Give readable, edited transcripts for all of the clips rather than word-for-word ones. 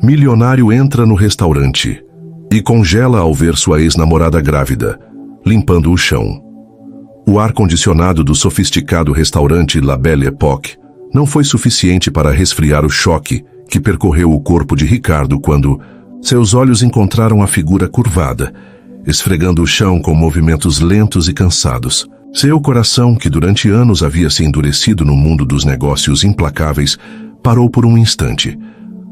Milionário entra no restaurante e congela ao ver sua ex-namorada grávida, limpando o chão. O ar-condicionado do sofisticado restaurante La Belle Époque não foi suficiente para resfriar o choque que percorreu o corpo de Ricardo quando seus olhos encontraram a figura curvada, esfregando o chão com movimentos lentos e cansados. Seu coração, que durante anos havia se endurecido no mundo dos negócios implacáveis, parou por um instante.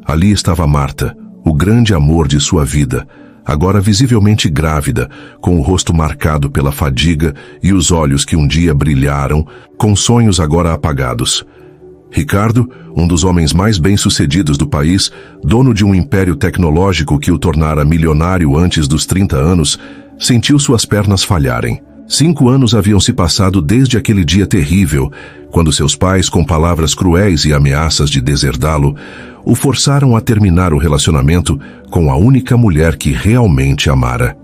Ali estava Marta, o grande amor de sua vida, agora visivelmente grávida, com o rosto marcado pela fadiga e os olhos que um dia brilharam, com sonhos agora apagados. Ricardo, um dos homens mais bem-sucedidos do país, dono de um império tecnológico que o tornara milionário antes dos 30 anos, sentiu suas pernas falharem. 5 anos haviam se passado desde aquele dia terrível, quando seus pais, com palavras cruéis e ameaças de deserdá-lo, o forçaram a terminar o relacionamento com a única mulher que realmente amara.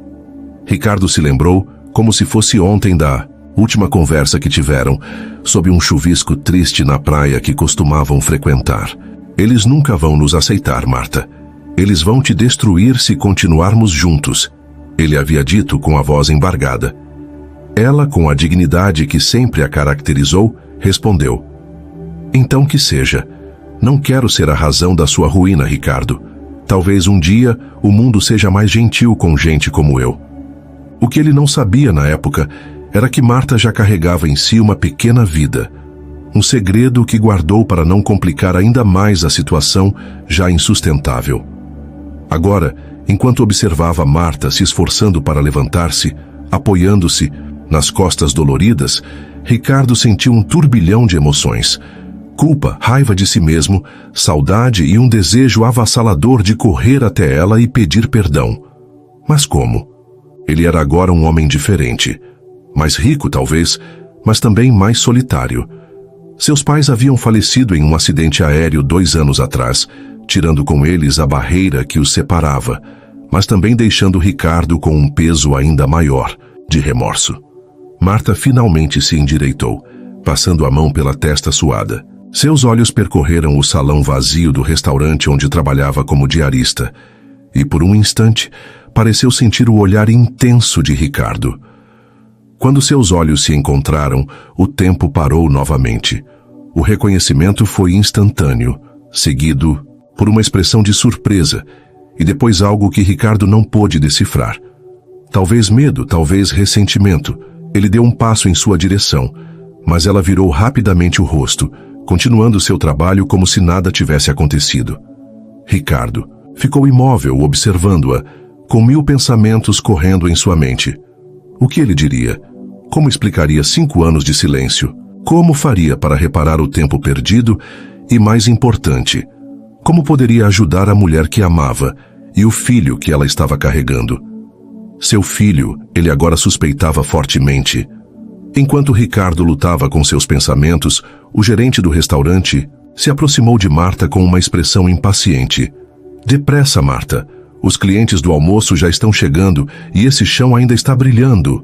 Ricardo se lembrou, como se fosse ontem, da última conversa que tiveram, sob um chuvisco triste na praia que costumavam frequentar. Eles nunca vão nos aceitar, Marta. Eles vão te destruir se continuarmos juntos, ele havia dito com a voz embargada. Ela, com a dignidade que sempre a caracterizou, respondeu: então que seja. Não quero ser a razão da sua ruína, Ricardo. Talvez um dia o mundo seja mais gentil com gente como eu. O que ele não sabia na época era que Marta já carregava em si uma pequena vida, um segredo que guardou para não complicar ainda mais a situação já insustentável. Agora, enquanto observava Marta se esforçando para levantar-se, apoiando-se nas costas doloridas, Ricardo sentiu um turbilhão de emoções. Culpa, raiva de si mesmo, saudade e um desejo avassalador de correr até ela e pedir perdão. Mas como? Ele era agora um homem diferente. Mais rico, talvez, mas também mais solitário. Seus pais haviam falecido em um acidente aéreo 2 anos atrás, tirando com eles a barreira que os separava, mas também deixando Ricardo com um peso ainda maior, de remorso. Marta finalmente se endireitou, passando a mão pela testa suada. Seus olhos percorreram o salão vazio do restaurante onde trabalhava como diarista, e por um instante pareceu sentir o olhar intenso de Ricardo. Quando seus olhos se encontraram, o tempo parou novamente. O reconhecimento foi instantâneo, seguido por uma expressão de surpresa, e depois algo que Ricardo não pôde decifrar. Talvez medo, talvez ressentimento. Ele deu um passo em sua direção, mas ela virou rapidamente o rosto, continuando seu trabalho como se nada tivesse acontecido. Ricardo ficou imóvel observando-a, com 1000 pensamentos correndo em sua mente. O que ele diria? Como explicaria 5 anos de silêncio? Como faria para reparar o tempo perdido? E, mais importante, como poderia ajudar a mulher que amava e o filho que ela estava carregando? Seu filho, ele agora suspeitava fortemente. Enquanto Ricardo lutava com seus pensamentos, o gerente do restaurante se aproximou de Marta com uma expressão impaciente. Depressa, Marta. Os clientes do almoço já estão chegando e esse chão ainda está brilhando.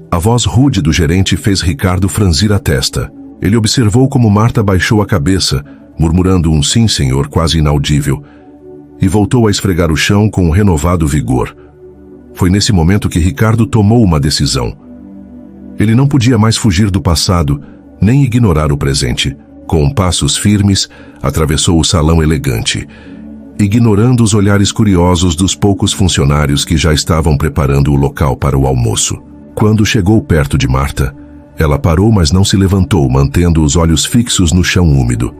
A voz rude do gerente fez Ricardo franzir a testa. Ele observou como Marta baixou a cabeça, murmurando um sim, senhor, quase inaudível, e voltou a esfregar o chão com um renovado vigor. Foi nesse momento que Ricardo tomou uma decisão. Ele não podia mais fugir do passado, nem ignorar o presente. Com passos firmes, atravessou o salão elegante, ignorando os olhares curiosos dos poucos funcionários que já estavam preparando o local para o almoço. Quando chegou perto de Marta, ela parou, mas não se levantou, mantendo os olhos fixos no chão úmido.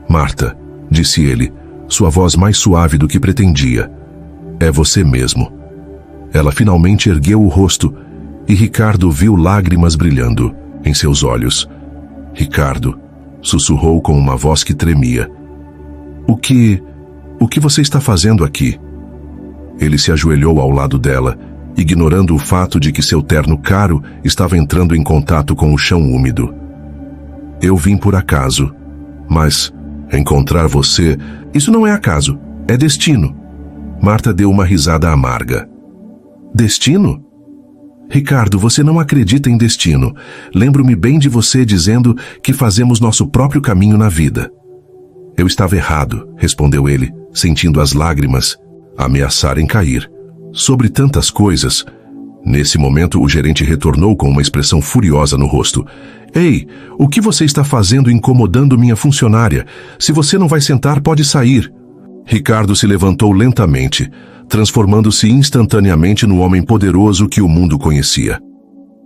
Marta, disse ele, sua voz mais suave do que pretendia. É você mesmo. Ela finalmente ergueu o rosto e Ricardo viu lágrimas brilhando em seus olhos. Ricardo, sussurrou com uma voz que tremia. O que você está fazendo aqui? Ele se ajoelhou ao lado dela, ignorando o fato de que seu terno caro estava entrando em contato com o chão úmido. Eu vim por acaso, mas encontrar você, isso não é acaso, é destino. Marta deu uma risada amarga. Destino? Ricardo, você não acredita em destino. Lembro-me bem de você dizendo que fazemos nosso próprio caminho na vida. Eu estava errado, respondeu ele, sentindo as lágrimas ameaçarem cair. Sobre tantas coisas. Nesse momento, o gerente retornou com uma expressão furiosa no rosto. Ei, o que você está fazendo incomodando minha funcionária? Se você não vai sentar, pode sair. Ricardo se levantou lentamente, transformando-se instantaneamente no homem poderoso que o mundo conhecia.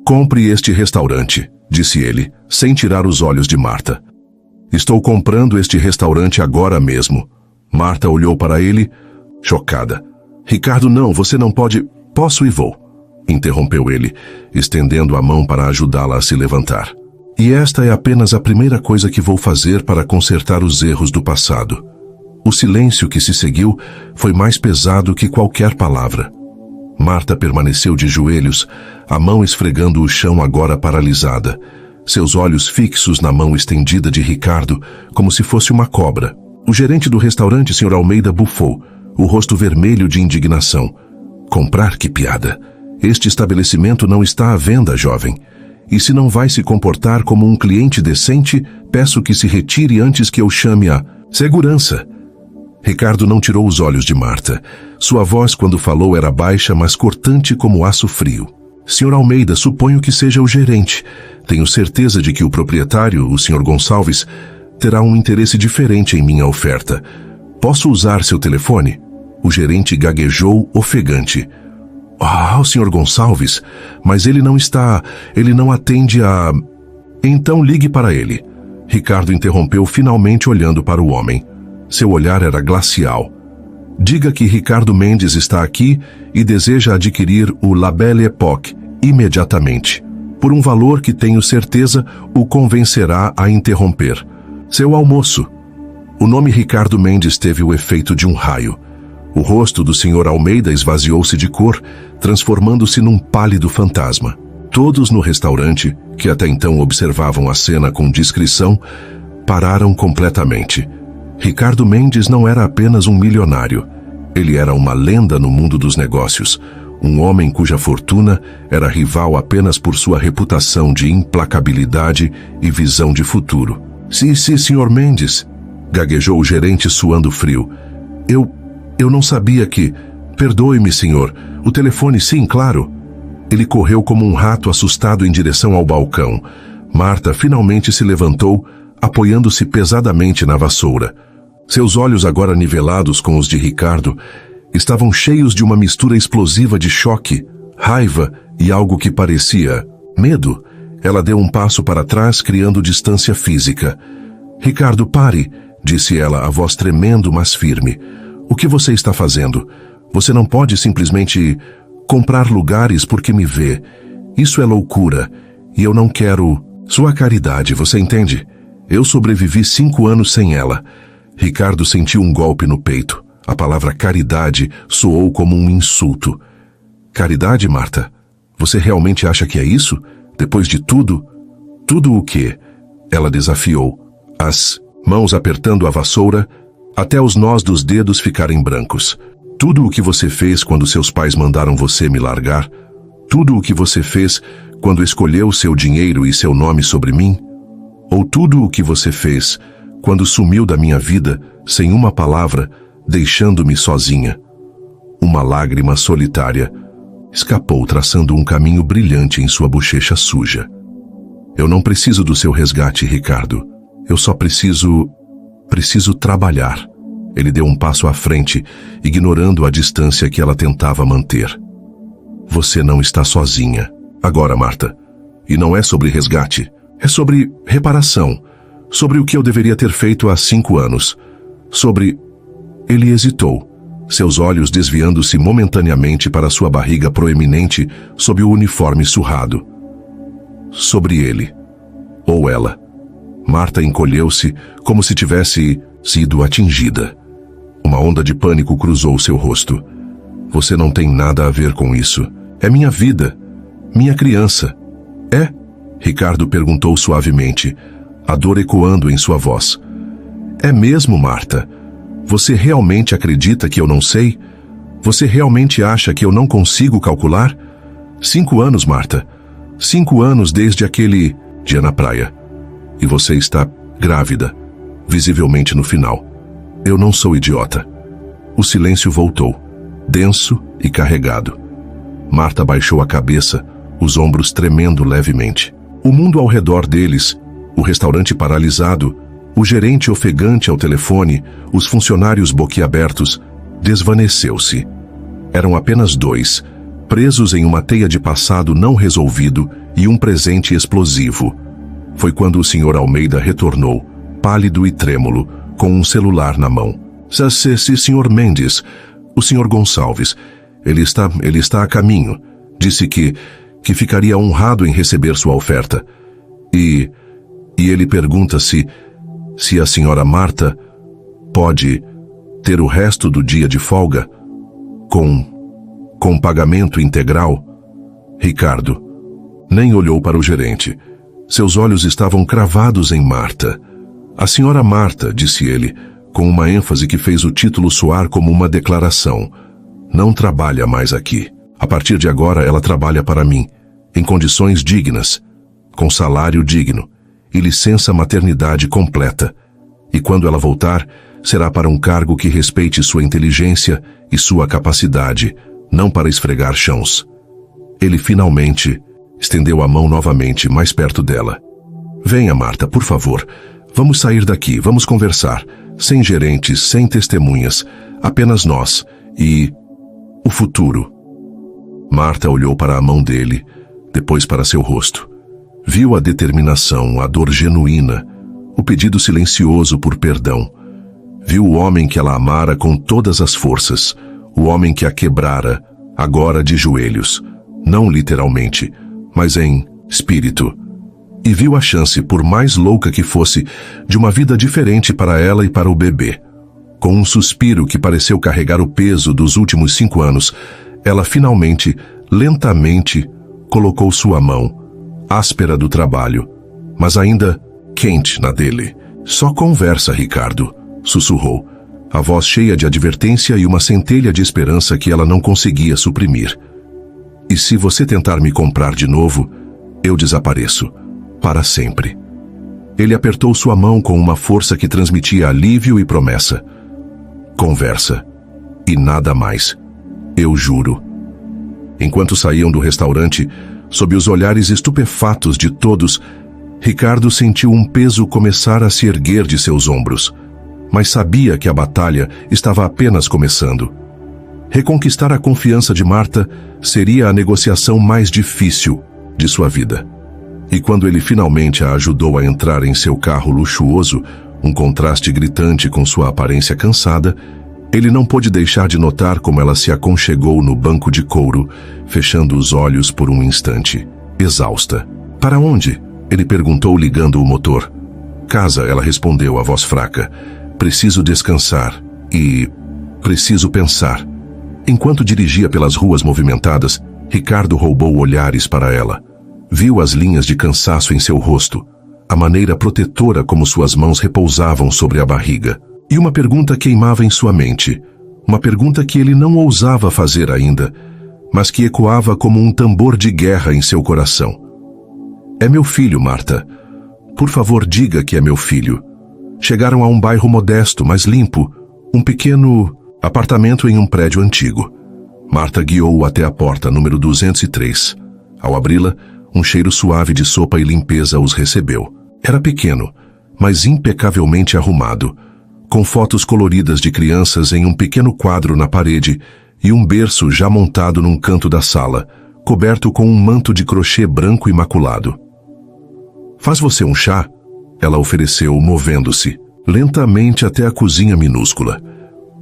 Compre este restaurante, disse ele, sem tirar os olhos de Marta. Estou comprando este restaurante agora mesmo. Marta olhou para ele, chocada. Ricardo, não, você não pode... Posso e vou, interrompeu ele, estendendo a mão para ajudá-la a se levantar. E esta é apenas a primeira coisa que vou fazer para consertar os erros do passado. O silêncio que se seguiu foi mais pesado que qualquer palavra. Marta permaneceu de joelhos, a mão esfregando o chão agora paralisada, seus olhos fixos na mão estendida de Ricardo, como se fosse uma cobra. O gerente do restaurante, Sr. Almeida, bufou, o rosto vermelho de indignação. Comprar, que piada! Este estabelecimento não está à venda, jovem. E se não vai se comportar como um cliente decente, peço que se retire antes que eu chame a segurança. Ricardo não tirou os olhos de Marta. Sua voz, quando falou, era baixa, mas cortante como aço frio. Sr. Almeida, suponho que seja o gerente. Tenho certeza de que o proprietário, o Sr. Gonçalves, terá um interesse diferente em minha oferta. Posso usar seu telefone? O gerente gaguejou, ofegante. O Sr. Gonçalves, mas ele não atende a... Então ligue para ele. Ricardo interrompeu, finalmente olhando para o homem. Seu olhar era glacial. Diga que Ricardo Mendes está aqui e deseja adquirir o La Belle Époque imediatamente, por um valor que tenho certeza o convencerá a interromper. Seu almoço. O nome Ricardo Mendes teve o efeito de um raio. O rosto do Sr. Almeida esvaziou-se de cor, transformando-se num pálido fantasma. Todos no restaurante, que até então observavam a cena com discrição, pararam completamente. Ricardo Mendes não era apenas um milionário. Ele era uma lenda no mundo dos negócios, um homem cuja fortuna era rival apenas por sua reputação de implacabilidade e visão de futuro. Sim, Sr. Mendes, gaguejou o gerente suando frio. Eu não sabia que... Perdoe-me, senhor. O telefone, sim, claro. Ele correu como um rato assustado em direção ao balcão. Marta finalmente se levantou, apoiando-se pesadamente na vassoura. Seus olhos, agora nivelados com os de Ricardo, estavam cheios de uma mistura explosiva de choque, raiva e algo que parecia medo. Ela deu um passo para trás, criando distância física. Ricardo, pare, disse ela, a voz tremendo, mas firme. O que você está fazendo? Você não pode simplesmente comprar lugares porque me vê. Isso é loucura. E eu não quero sua caridade, você entende? Eu sobrevivi 5 anos sem ela. Ricardo sentiu um golpe no peito. A palavra caridade soou como um insulto. Caridade, Marta? Você realmente acha que é isso? Depois de tudo? Tudo o quê? Ela desafiou, as mãos apertando a vassoura até os nós dos dedos ficarem brancos. Tudo o que você fez quando seus pais mandaram você me largar? Tudo o que você fez quando escolheu seu dinheiro e seu nome sobre mim? Ou tudo o que você fez quando sumiu da minha vida sem uma palavra, deixando-me sozinha? Uma lágrima solitária escapou, traçando um caminho brilhante em sua bochecha suja. Eu não preciso do seu resgate, Ricardo. Eu só preciso trabalhar. Ele deu um passo à frente, ignorando a distância que ela tentava manter. Você não está sozinha. Agora, Marta. E não é sobre resgate. É sobre reparação. Sobre o que eu deveria ter feito há 5 anos. Sobre... Ele hesitou, seus olhos desviando-se momentaneamente para sua barriga proeminente sob o uniforme surrado. Sobre ele. Ou ela. Marta encolheu-se como se tivesse sido atingida. Uma onda de pânico cruzou seu rosto. Você não tem nada a ver com isso. É minha vida. Minha criança. É? Ricardo perguntou suavemente, a dor ecoando em sua voz. É mesmo, Marta? Você realmente acredita que eu não sei? Você realmente acha que eu não consigo calcular? 5 anos, Marta. 5 anos desde aquele dia na praia. E você está grávida, visivelmente no final. Eu não sou idiota. O silêncio voltou, denso e carregado. Marta baixou a cabeça, os ombros tremendo levemente. O mundo ao redor deles, o restaurante paralisado, o gerente ofegante ao telefone, os funcionários boquiabertos, desvaneceu-se. Eram apenas dois, presos em uma teia de passado não resolvido e um presente explosivo. Foi quando o Sr. Almeida retornou, pálido e trêmulo, com um celular na mão. Sr. Mendes, o Sr. Gonçalves, ele está a caminho. Disse que ficaria honrado em receber sua oferta. E ele pergunta se a senhora Marta pode ter o resto do dia de folga com pagamento integral. Ricardo nem olhou para o gerente. Seus olhos estavam cravados em Marta. A senhora Marta, disse ele, com uma ênfase que fez o título soar como uma declaração, não trabalha mais aqui. A partir de agora ela trabalha para mim, em condições dignas, com salário digno e licença maternidade completa. E quando ela voltar, será para um cargo que respeite sua inteligência e sua capacidade, não para esfregar chãos. Ele finalmente estendeu a mão novamente mais perto dela. Venha, Marta, por favor. Vamos sair daqui, vamos conversar. Sem gerentes, sem testemunhas. Apenas nós e o futuro. Marta olhou para a mão dele, depois para seu rosto. Viu a determinação, a dor genuína, o pedido silencioso por perdão. Viu o homem que ela amara com todas as forças, o homem que a quebrara, agora de joelhos, não literalmente, mas em espírito. E viu a chance, por mais louca que fosse, de uma vida diferente para ela e para o bebê. Com um suspiro que pareceu carregar o peso dos últimos 5 anos, ela finalmente, lentamente, colocou sua mão, áspera do trabalho, mas ainda quente na dele. Só conversa, Ricardo, sussurrou, a voz cheia de advertência e uma centelha de esperança que ela não conseguia suprimir. E se você tentar me comprar de novo, eu desapareço, para sempre. Ele apertou sua mão com uma força que transmitia alívio e promessa. Conversa. E nada mais. Eu juro. Enquanto saíam do restaurante, sob os olhares estupefatos de todos, Ricardo sentiu um peso começar a se erguer de seus ombros, mas sabia que a batalha estava apenas começando. Reconquistar a confiança de Marta seria a negociação mais difícil de sua vida. E quando ele finalmente a ajudou a entrar em seu carro luxuoso, um contraste gritante com sua aparência cansada, ele não pôde deixar de notar como ela se aconchegou no banco de couro, fechando os olhos por um instante, exausta. Para onde? Ele perguntou ligando o motor. Casa, ela respondeu, a voz fraca. Preciso descansar e preciso pensar. Enquanto dirigia pelas ruas movimentadas, Ricardo roubou olhares para ela. Viu as linhas de cansaço em seu rosto, a maneira protetora como suas mãos repousavam sobre a barriga. E uma pergunta queimava em sua mente, uma pergunta que ele não ousava fazer ainda, mas que ecoava como um tambor de guerra em seu coração. É meu filho, Marta. Por favor, diga que é meu filho. Chegaram a um bairro modesto, mas limpo, um pequeno apartamento em um prédio antigo. Marta guiou-o até a porta número 203. Ao abri-la, um cheiro suave de sopa e limpeza os recebeu. Era pequeno, mas impecavelmente arrumado, com fotos coloridas de crianças em um pequeno quadro na parede e um berço já montado num canto da sala, coberto com um manto de crochê branco imaculado. Faz você um chá? Ela ofereceu, movendo-se, lentamente até a cozinha minúscula.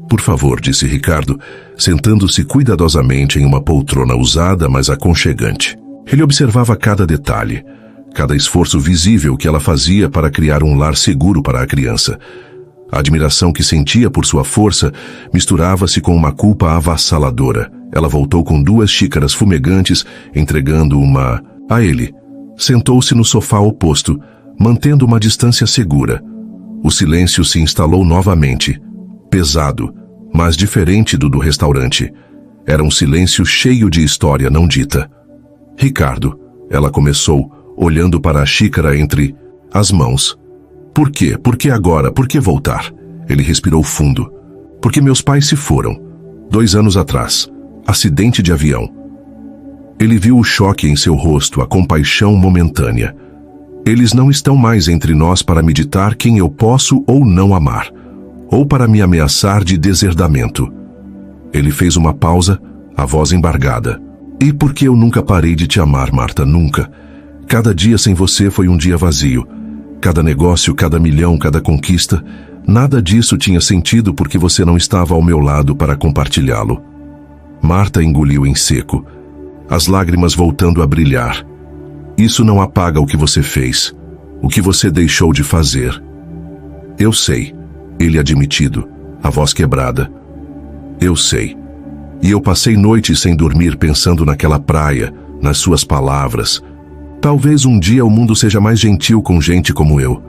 Por favor, disse Ricardo, sentando-se cuidadosamente em uma poltrona usada, mas aconchegante. Ele observava cada detalhe, cada esforço visível que ela fazia para criar um lar seguro para a criança. A admiração que sentia por sua força misturava-se com uma culpa avassaladora. Ela voltou com 2 xícaras fumegantes, entregando uma a ele. Sentou-se no sofá oposto, mantendo uma distância segura. O silêncio se instalou novamente, pesado, mas diferente do restaurante. Era um silêncio cheio de história não dita. Ricardo, ela começou, olhando para a xícara entre as mãos. Por quê? Por que agora? Por que voltar? Ele respirou fundo. Porque meus pais se foram. 2 anos atrás. Acidente de avião. Ele viu o choque em seu rosto, a compaixão momentânea. Eles não estão mais entre nós para me ditar quem eu posso ou não amar, ou para me ameaçar de deserdamento. Ele fez uma pausa, a voz embargada. E por que eu nunca parei de te amar, Marta? Nunca. Cada dia sem você foi um dia vazio. Cada negócio, cada milhão, cada conquista, nada disso tinha sentido porque você não estava ao meu lado para compartilhá-lo. Marta engoliu em seco, as lágrimas voltando a brilhar. Isso não apaga o que você fez, o que você deixou de fazer. Eu sei, ele admitido, a voz quebrada. Eu sei. E eu passei noites sem dormir pensando naquela praia, nas suas palavras. Talvez um dia o mundo seja mais gentil com gente como eu.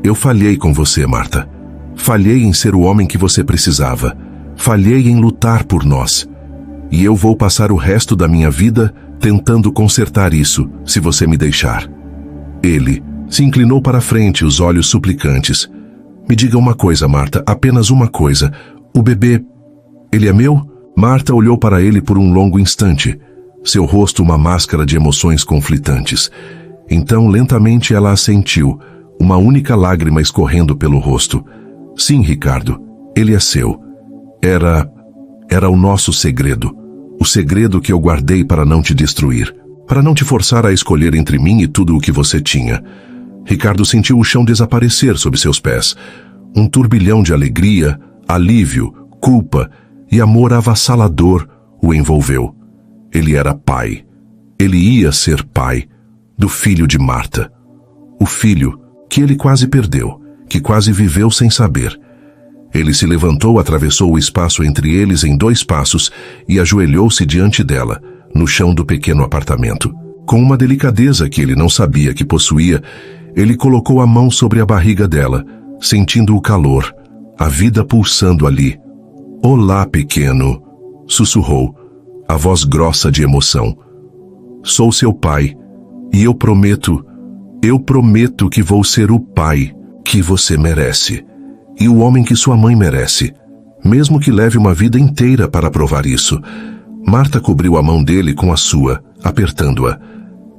Eu falhei com você, Marta. Falhei em ser o homem que você precisava. Falhei em lutar por nós. E eu vou passar o resto da minha vida tentando consertar isso, se você me deixar. Ele se inclinou para a frente, os olhos suplicantes. Me diga uma coisa, Marta, apenas uma coisa. O bebê, ele é meu? Marta olhou para ele por um longo instante, seu rosto uma máscara de emoções conflitantes. Então, lentamente, ela assentiu, uma única lágrima escorrendo pelo rosto. Sim, Ricardo, ele é seu. Era o nosso segredo. O segredo que eu guardei para não te destruir, para não te forçar a escolher entre mim e tudo o que você tinha. Ricardo sentiu o chão desaparecer sob seus pés. Um turbilhão de alegria, alívio, culpa e amor avassalador o envolveu. Ele era pai. Ele ia ser pai do filho de Marta. O filho que ele quase perdeu, que quase viveu sem saber. Ele se levantou, atravessou o espaço entre eles em 2 passos e ajoelhou-se diante dela, no chão do pequeno apartamento. Com uma delicadeza que ele não sabia que possuía, ele colocou a mão sobre a barriga dela, sentindo o calor, a vida pulsando ali. Olá, pequeno, sussurrou, a voz grossa de emoção. Sou seu pai, e eu prometo que vou ser o pai que você merece. E o homem que sua mãe merece, mesmo que leve uma vida inteira para provar isso. Marta cobriu a mão dele com a sua, apertando-a.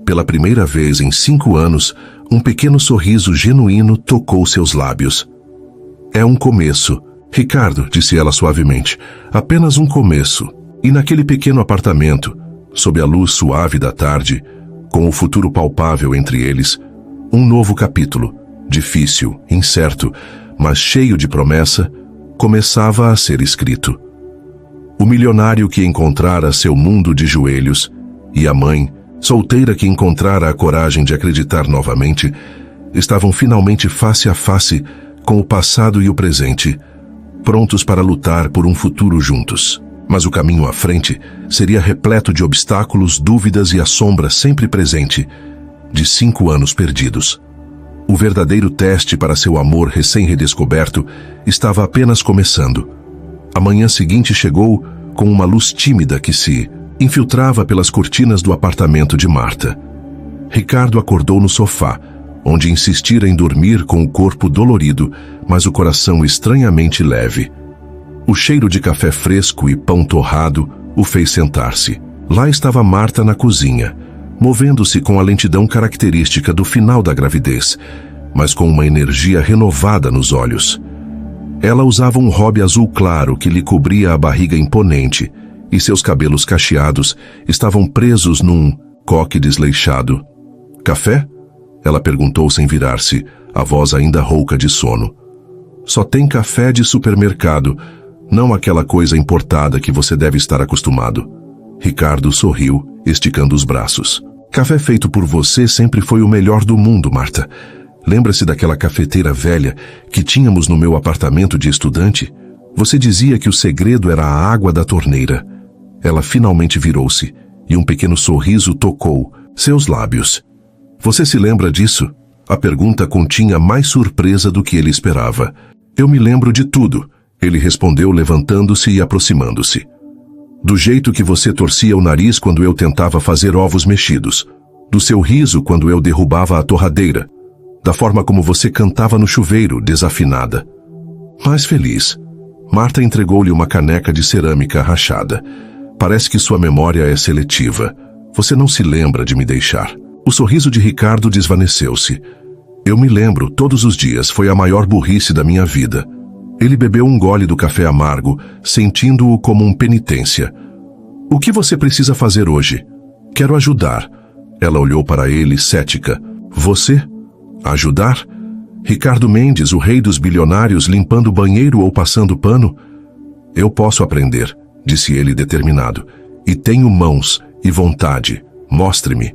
Pela primeira vez em 5 anos, um pequeno sorriso genuíno tocou seus lábios. É um começo, Ricardo, disse ela suavemente. Apenas um começo. E naquele pequeno apartamento, sob a luz suave da tarde, com o futuro palpável entre eles, um novo capítulo, difícil, incerto, mas cheio de promessa, começava a ser escrito. O milionário que encontrara seu mundo de joelhos e a mãe, solteira que encontrara a coragem de acreditar novamente, estavam finalmente face a face com o passado e o presente, prontos para lutar por um futuro juntos. Mas o caminho à frente seria repleto de obstáculos, dúvidas e a sombra sempre presente de 5 anos perdidos. O verdadeiro teste para seu amor recém-redescoberto estava apenas começando. A manhã seguinte chegou com uma luz tímida que se infiltrava pelas cortinas do apartamento de Marta. Ricardo acordou no sofá, onde insistira em dormir com o corpo dolorido, mas o coração estranhamente leve. O cheiro de café fresco e pão torrado o fez sentar-se. Lá estava Marta na cozinha, movendo-se com a lentidão característica do final da gravidez, mas com uma energia renovada nos olhos. Ela usava um robe azul claro que lhe cobria a barriga imponente, e seus cabelos cacheados estavam presos num coque desleixado. Café? Ela perguntou sem virar-se, a voz ainda rouca de sono. Só tem café de supermercado, não aquela coisa importada que você deve estar acostumado. Ricardo sorriu, esticando os braços. Café feito por você sempre foi o melhor do mundo, Marta. Lembra-se daquela cafeteira velha que tínhamos no meu apartamento de estudante? Você dizia que o segredo era a água da torneira. Ela finalmente virou-se, e um pequeno sorriso tocou seus lábios. Você se lembra disso? A pergunta continha mais surpresa do que ele esperava. Eu me lembro de tudo, ele respondeu levantando-se e aproximando-se. Do jeito que você torcia o nariz quando eu tentava fazer ovos mexidos, do seu riso quando eu derrubava a torradeira, da forma como você cantava no chuveiro, desafinada. Mas feliz. Marta entregou-lhe uma caneca de cerâmica rachada. Parece que sua memória é seletiva. Você não se lembra de me deixar. O sorriso de Ricardo desvaneceu-se. Eu me lembro, todos os dias, foi a maior burrice da minha vida. Ele bebeu um gole do café amargo, sentindo-o como uma penitência. O que você precisa fazer hoje? Quero ajudar. Ela olhou para ele, cética. Você? Ajudar? Ricardo Mendes, o rei dos bilionários, limpando o banheiro ou passando pano? Eu posso aprender, disse ele determinado. E tenho mãos e vontade. Mostre-me.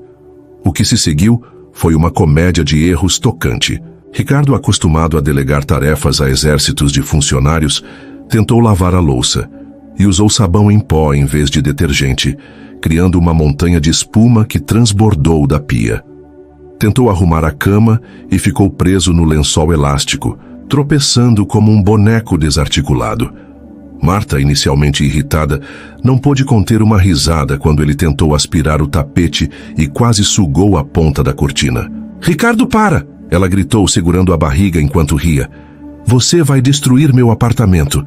O que se seguiu foi uma comédia de erros tocante. Ricardo, acostumado a delegar tarefas a exércitos de funcionários, tentou lavar a louça e usou sabão em pó em vez de detergente, criando uma montanha de espuma que transbordou da pia. Tentou arrumar a cama e ficou preso no lençol elástico, tropeçando como um boneco desarticulado. Marta, inicialmente irritada, não pôde conter uma risada quando ele tentou aspirar o tapete e quase sugou a ponta da cortina. "Ricardo, para!" Ela gritou, segurando a barriga enquanto ria. "Você vai destruir meu apartamento.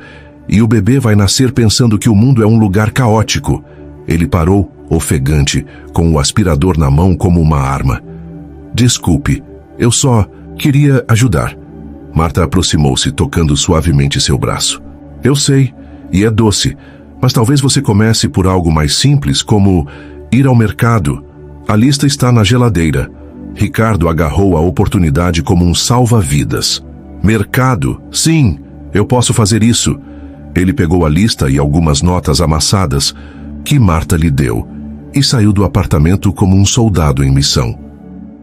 E o bebê vai nascer pensando que o mundo é um lugar caótico." Ele parou, ofegante, com o aspirador na mão como uma arma. "Desculpe, eu só queria ajudar." Marta aproximou-se, tocando suavemente seu braço. "Eu sei, e é doce, mas talvez você comece por algo mais simples, como ir ao mercado. A lista está na geladeira." Ricardo agarrou a oportunidade como um salva-vidas. "Mercado? Sim, eu posso fazer isso." Ele pegou a lista e algumas notas amassadas que Marta lhe deu e saiu do apartamento como um soldado em missão.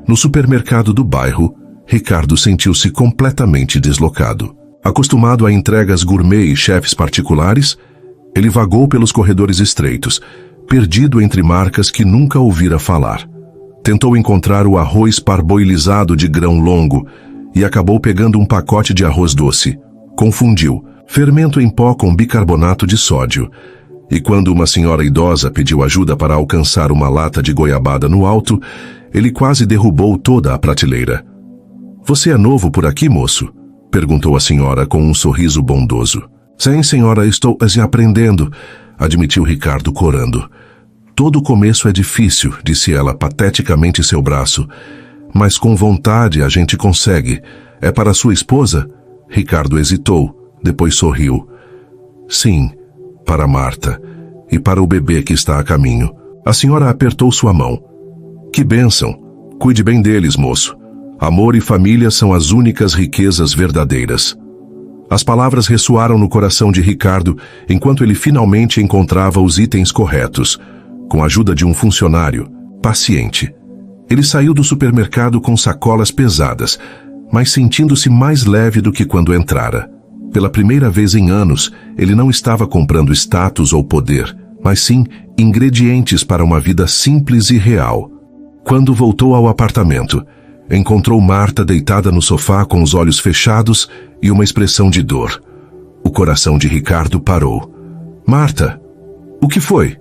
No supermercado do bairro, Ricardo sentiu-se completamente deslocado. Acostumado a entregas gourmet e chefes particulares, ele vagou pelos corredores estreitos, perdido entre marcas que nunca ouvira falar. Tentou encontrar o arroz parboilizado de grão longo e acabou pegando um pacote de arroz doce. Confundiu fermento em pó com bicarbonato de sódio. E quando uma senhora idosa pediu ajuda para alcançar uma lata de goiabada no alto, ele quase derrubou toda a prateleira. "Você é novo por aqui, moço?" perguntou a senhora com um sorriso bondoso. "Sim, senhora, estou aprendendo", admitiu Ricardo corando. "Todo começo é difícil", disse ela pateticamente seu braço. "Mas com vontade a gente consegue. É para sua esposa?" Ricardo hesitou, depois sorriu. "Sim, para Marta e para o bebê que está a caminho." A senhora apertou sua mão. "Que bênção! Cuide bem deles, moço. Amor e família são as únicas riquezas verdadeiras." As palavras ressoaram no coração de Ricardo enquanto ele finalmente encontrava os itens corretos, com a ajuda de um funcionário, paciente. Ele saiu do supermercado com sacolas pesadas, mas sentindo-se mais leve do que quando entrara. Pela primeira vez em anos, ele não estava comprando status ou poder, mas sim ingredientes para uma vida simples e real. Quando voltou ao apartamento, encontrou Marta deitada no sofá com os olhos fechados e uma expressão de dor. O coração de Ricardo parou. "Marta, o que foi?"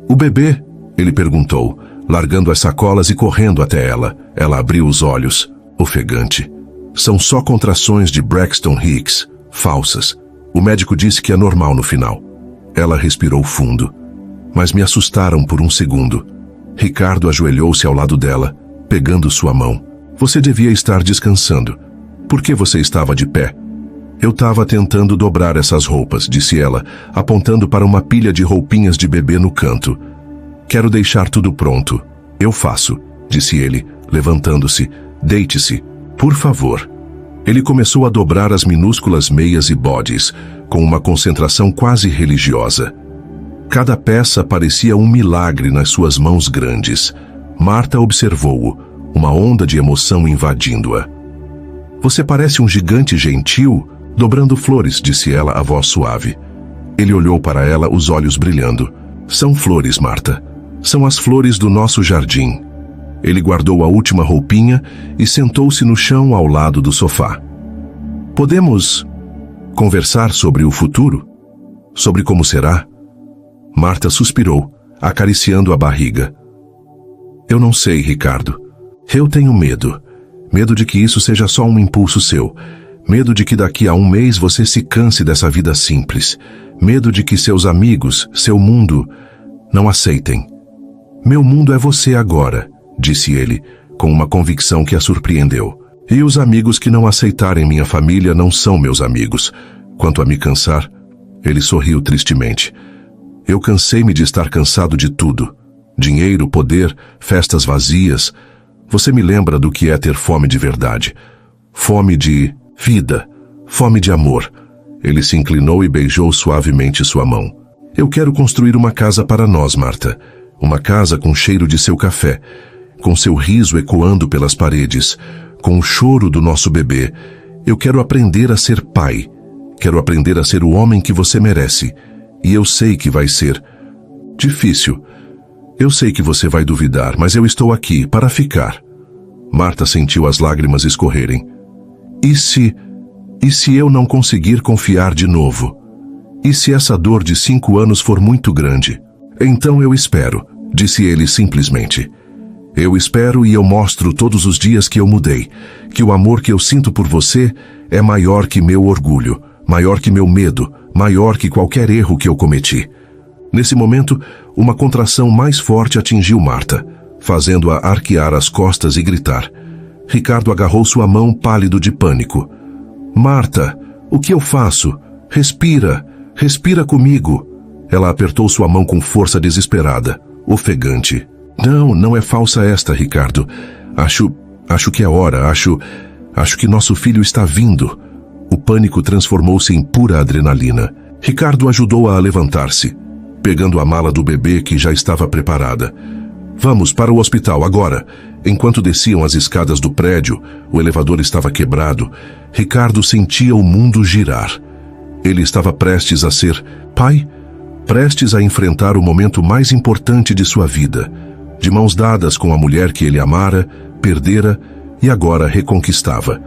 "O bebê?" ele perguntou, largando as sacolas e correndo até ela. Ela abriu os olhos, ofegante. "São só contrações de Braxton Hicks, falsas. O médico disse que é normal no final." Ela respirou fundo. "Mas me assustaram por um segundo." Ricardo ajoelhou-se ao lado dela, pegando sua mão. "Você devia estar descansando. Por que você estava de pé?" "Eu estava tentando dobrar essas roupas", disse ela, apontando para uma pilha de roupinhas de bebê no canto. "Quero deixar tudo pronto." "Eu faço", disse ele, levantando-se. "Deite-se, por favor." Ele começou a dobrar as minúsculas meias e bodes, com uma concentração quase religiosa. Cada peça parecia um milagre nas suas mãos grandes. Marta observou-o, uma onda de emoção invadindo-a. "Você parece um gigante gentil, dobrando flores", disse ela, a voz suave. Ele olhou para ela, os olhos brilhando. "São flores, Marta. São as flores do nosso jardim." Ele guardou a última roupinha e sentou-se no chão ao lado do sofá. "Podemos conversar sobre o futuro? Sobre como será?" Marta suspirou, acariciando a barriga. "Eu não sei, Ricardo. Eu tenho medo. Medo de que isso seja só um impulso seu. Medo de que daqui a um mês você se canse dessa vida simples. Medo de que seus amigos, seu mundo, não aceitem. Meu mundo é você agora, disse ele, com uma convicção que a surpreendeu. E os amigos que não aceitarem minha família não são meus amigos. Quanto a me cansar, ele sorriu tristemente. Eu cansei-me de estar cansado de tudo. Dinheiro, poder, festas vazias. Você me lembra do que é ter fome de verdade. Fome de vida. Fome de amor. Ele se inclinou e beijou suavemente sua mão. Eu quero construir uma casa para nós, Marta. Uma casa com cheiro de seu café, com seu riso ecoando pelas paredes, com o choro do nosso bebê. Eu quero aprender a ser pai. Quero aprender a ser o homem que você merece. E eu sei que vai ser difícil. Eu sei que você vai duvidar, mas eu estou aqui para ficar. Marta sentiu as lágrimas escorrerem. E se eu não conseguir confiar de novo? E se essa dor de 5 anos for muito grande? Então eu espero, disse ele simplesmente. Eu espero e eu mostro todos os dias que eu mudei, que o amor que eu sinto por você é maior que meu orgulho, maior que meu medo, maior que qualquer erro que eu cometi. Nesse momento, uma contração mais forte atingiu Marta, fazendo-a arquear as costas e gritar. Ricardo agarrou sua mão pálido de pânico. Marta, o que eu faço? Respira, respira comigo. Ela apertou sua mão com força desesperada, ofegante. Não é falsa esta, Ricardo. Acho que é hora, acho que nosso filho está vindo. O pânico transformou-se em pura adrenalina. Ricardo ajudou-a a levantar-se, pegando a mala do bebê que já estava preparada. Vamos para o hospital agora. Enquanto desciam as escadas do prédio, o elevador estava quebrado. Ricardo sentia o mundo girar. Ele estava prestes a ser pai, prestes a enfrentar o momento mais importante de sua vida, de mãos dadas com a mulher que ele amara, perdera e agora reconquistava.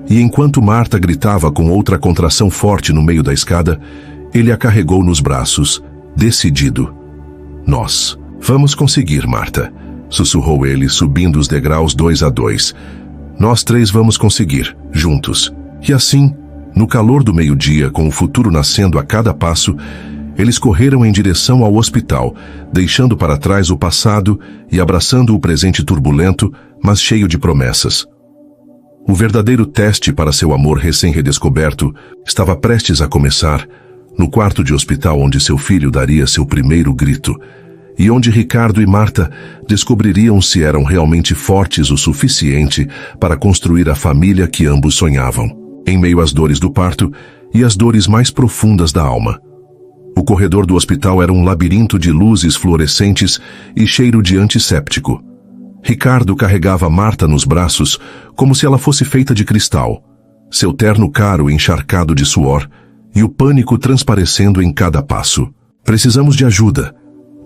E enquanto Marta gritava com outra contração forte no meio da escada, ele a carregou nos braços, decidido. Nós vamos conseguir, Marta, sussurrou ele, subindo os degraus 2 a 2. Nós 3 vamos conseguir, juntos. E assim, no calor do meio-dia, com o futuro nascendo a cada passo, eles correram em direção ao hospital, deixando para trás o passado e abraçando o presente turbulento, mas cheio de promessas. O verdadeiro teste para seu amor recém-redescoberto estava prestes a começar, no quarto de hospital onde seu filho daria seu primeiro grito, e onde Ricardo e Marta descobririam se eram realmente fortes o suficiente para construir a família que ambos sonhavam, em meio às dores do parto e às dores mais profundas da alma. O corredor do hospital era um labirinto de luzes fluorescentes e cheiro de antisséptico. Ricardo carregava Marta nos braços como se ela fosse feita de cristal, seu terno caro encharcado de suor e o pânico transparecendo em cada passo. Precisamos de ajuda.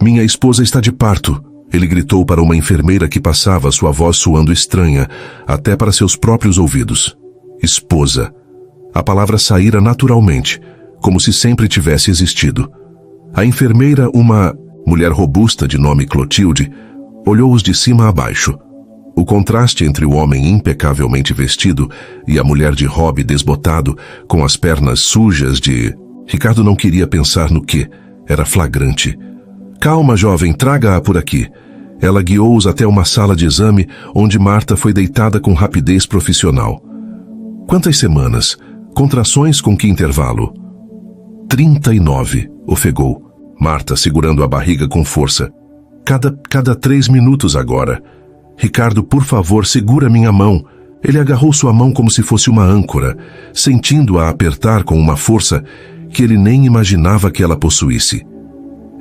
Minha esposa está de parto, ele gritou para uma enfermeira que passava, sua voz soando estranha, até para seus próprios ouvidos. Esposa. A palavra saíra naturalmente, como se sempre tivesse existido. A enfermeira, uma mulher robusta de nome Clotilde, olhou-os de cima a baixo. O contraste entre o homem impecavelmente vestido e a mulher de hobby desbotado, com as pernas sujas de... Ricardo não queria pensar no que. Era flagrante. Calma, jovem, traga-a por aqui. Ela guiou-os até uma sala de exame, onde Marta foi deitada com rapidez profissional. Quantas semanas? Contrações com que intervalo? 39, ofegou. Marta segurando a barriga com força. Cada 3 minutos agora. Ricardo, por favor, segura minha mão. Ele agarrou sua mão como se fosse uma âncora, sentindo-a apertar com uma força que ele nem imaginava que ela possuísse.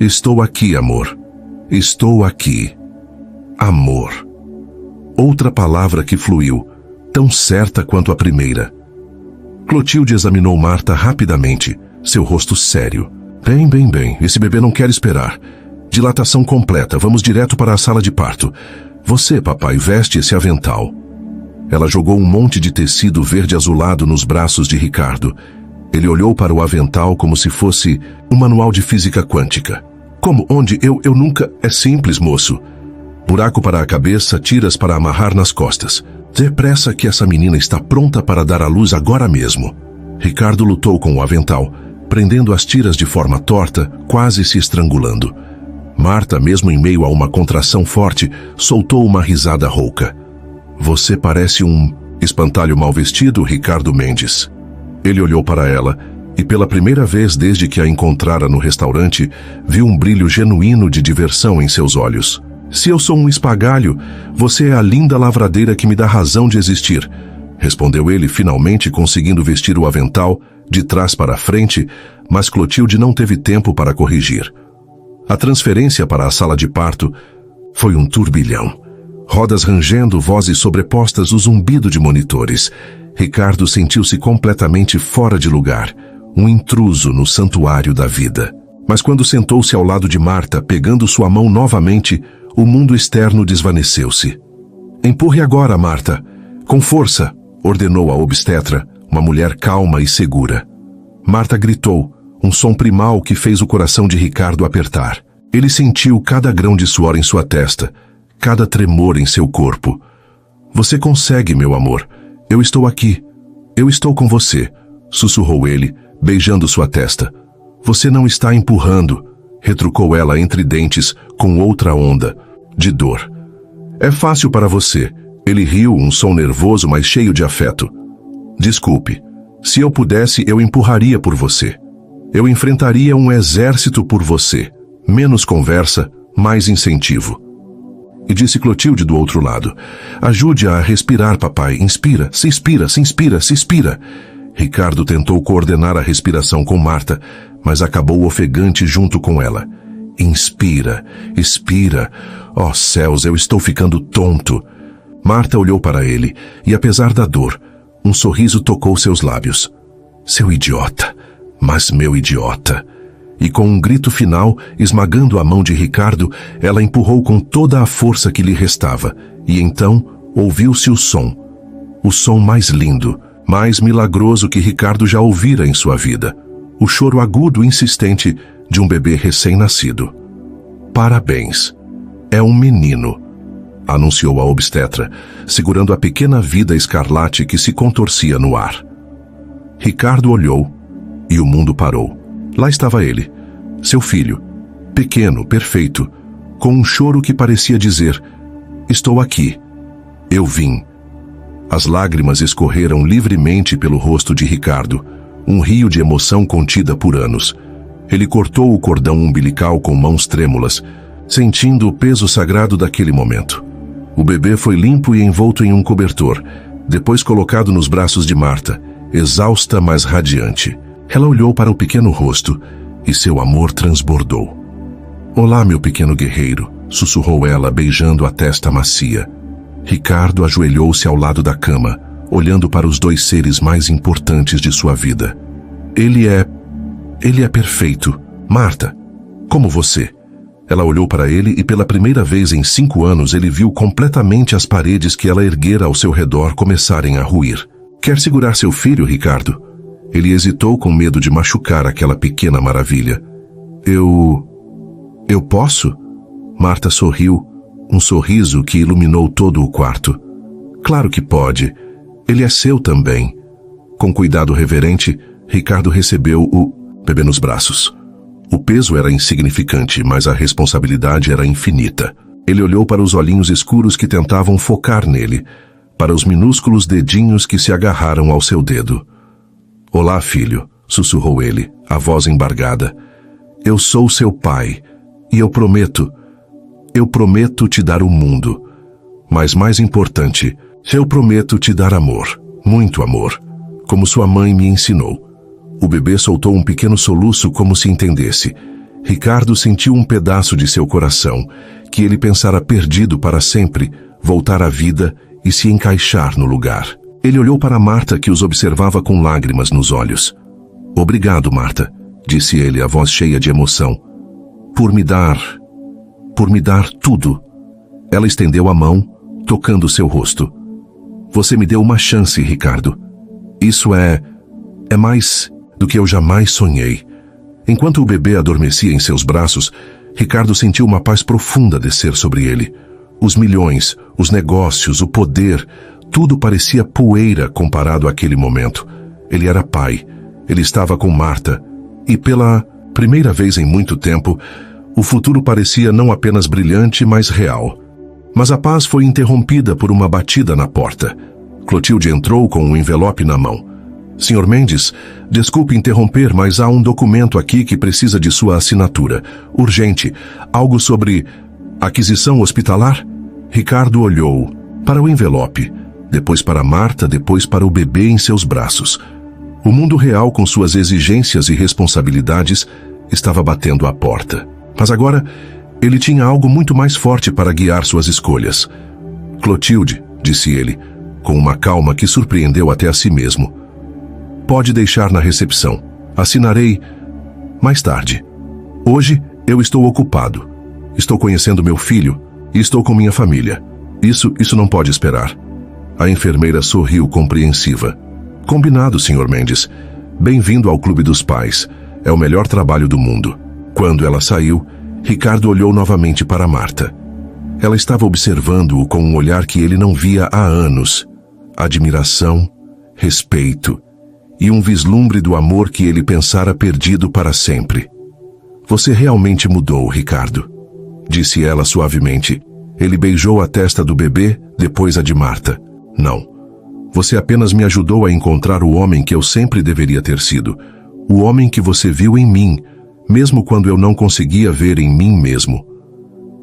Estou aqui, amor. Estou aqui. Amor. Outra palavra que fluiu, tão certa quanto a primeira. Clotilde examinou Marta rapidamente, seu rosto sério. Bem, esse bebê não quer esperar. Dilatação completa, vamos direto para a sala de parto. Você, papai, veste esse avental. Ela jogou um monte de tecido verde azulado nos braços de Ricardo. Ele olhou para o avental como se fosse um manual de física quântica. Como? Onde? Eu nunca... É simples, moço. Buraco para a cabeça, tiras para amarrar nas costas. Depressa que essa menina está pronta para dar à luz agora mesmo. Ricardo lutou com o avental, prendendo as tiras de forma torta, quase se estrangulando. Marta, mesmo em meio a uma contração forte, soltou uma risada rouca. Você parece um espantalho mal vestido, Ricardo Mendes. Ele olhou para ela e, pela primeira vez desde que a encontrara no restaurante, viu um brilho genuíno de diversão em seus olhos. Se eu sou um espantalho, você é a linda lavradeira que me dá razão de existir, respondeu ele, finalmente conseguindo vestir o avental de trás para frente, mas Clotilde não teve tempo para corrigir. A transferência para a sala de parto foi um turbilhão. Rodas rangendo, vozes sobrepostas, o zumbido de monitores. Ricardo sentiu-se completamente fora de lugar, um intruso no santuário da vida. Mas quando sentou-se ao lado de Marta, pegando sua mão novamente, o mundo externo desvaneceu-se. Empurre agora, Marta. Com força, ordenou a obstetra, uma mulher calma e segura. Marta gritou, um som primal que fez o coração de Ricardo apertar. Ele sentiu cada grão de suor em sua testa, cada tremor em seu corpo. Você consegue, meu amor. Eu estou aqui. Eu estou com você, sussurrou ele, beijando sua testa. Você não está empurrando, retrucou ela entre dentes, com outra onda de dor. É fácil para você. Ele riu, um som nervoso, mas cheio de afeto. Desculpe. Se eu pudesse, eu empurraria por você. Eu enfrentaria um exército por você. Menos conversa, mais incentivo. E disse Clotilde do outro lado. Ajude-a a respirar, papai. Inspira, se inspira, se inspira, se inspira. Ricardo tentou coordenar a respiração com Marta, mas acabou ofegante junto com ela. Inspira, expira. Oh céus, eu estou ficando tonto. Marta olhou para ele e, apesar da dor, um sorriso tocou seus lábios. Seu idiota, mas meu idiota. E com um grito final, esmagando a mão de Ricardo, ela empurrou com toda a força que lhe restava, e então ouviu-se o som mais lindo, mais milagroso que Ricardo já ouvira em sua vida, o choro agudo e insistente de um bebê recém-nascido. Parabéns, é um menino, anunciou a obstetra, segurando a pequena vida escarlate que se contorcia no ar. Ricardo olhou e o mundo parou. Lá estava ele, seu filho, pequeno, perfeito, com um choro que parecia dizer: estou aqui, eu vim. As lágrimas escorreram livremente pelo rosto de Ricardo, um rio de emoção contida por anos. Ele cortou o cordão umbilical com mãos trêmulas, sentindo o peso sagrado daquele momento. O bebê foi limpo e envolto em um cobertor, depois colocado nos braços de Marta, exausta, mas radiante. Ela olhou para o pequeno rosto e seu amor transbordou. Olá, meu pequeno guerreiro, sussurrou ela, beijando a testa macia. Ricardo ajoelhou-se ao lado da cama, olhando para os dois seres mais importantes de sua vida. Ele é perfeito. Marta, como você. Ela olhou para ele e pela primeira vez em 5 anos ele viu completamente as paredes que ela erguera ao seu redor começarem a ruir. Quer segurar seu filho, Ricardo? Ele hesitou com medo de machucar aquela pequena maravilha. Eu posso? Marta sorriu, um sorriso que iluminou todo o quarto. Claro que pode. Ele é seu também. Com cuidado reverente, Ricardo recebeu o bebê nos braços. O peso era insignificante, mas a responsabilidade era infinita. Ele olhou para os olhinhos escuros que tentavam focar nele, para os minúsculos dedinhos que se agarraram ao seu dedo. Olá, filho, sussurrou ele, a voz embargada. Eu sou seu pai, e eu prometo te dar o mundo. Mas mais importante, eu prometo te dar amor, muito amor, como sua mãe me ensinou. O bebê soltou um pequeno soluço como se entendesse. Ricardo sentiu um pedaço de seu coração, que ele pensara perdido para sempre, voltar à vida e se encaixar no lugar. Ele olhou para Marta, que os observava com lágrimas nos olhos. Obrigado, Marta, disse ele, a voz cheia de emoção. Por me dar tudo. Ela estendeu a mão, tocando seu rosto. Você me deu uma chance, Ricardo. Isso é mais do que eu jamais sonhei. Enquanto o bebê adormecia em seus braços, Ricardo sentiu uma paz profunda descer sobre ele. Os milhões, os negócios, o poder, Tudo parecia poeira comparado àquele momento. Ele era pai. Ele estava com Marta. E pela primeira vez em muito tempo, o futuro parecia não apenas brilhante, mas real. Mas a paz foi interrompida por uma batida na porta. Clotilde entrou com um envelope na mão. Sr. Mendes, desculpe interromper, mas há um documento aqui que precisa de sua assinatura. Urgente. Algo sobre aquisição hospitalar? Ricardo olhou para o envelope, depois para Marta, depois para o bebê em seus braços. O mundo real, com suas exigências e responsabilidades, estava batendo à porta. Mas agora, ele tinha algo muito mais forte para guiar suas escolhas. Clotilde, disse ele, com uma calma que surpreendeu até a si mesmo. Pode deixar na recepção. Assinarei mais tarde. Hoje, eu estou ocupado. Estou conhecendo meu filho e estou com minha família. Isso não pode esperar. A enfermeira sorriu compreensiva. Combinado, Sr. Mendes. Bem-vindo ao Clube dos Pais. É o melhor trabalho do mundo. Quando ela saiu, Ricardo olhou novamente para Marta. Ela estava observando-o com um olhar que ele não via há anos. Admiração, respeito e um vislumbre do amor que ele pensara perdido para sempre. Você realmente mudou, Ricardo, disse ela suavemente. Ele beijou a testa do bebê, depois a de Marta. Não. Você apenas me ajudou a encontrar o homem que eu sempre deveria ter sido. O homem que você viu em mim, mesmo quando eu não conseguia ver em mim mesmo.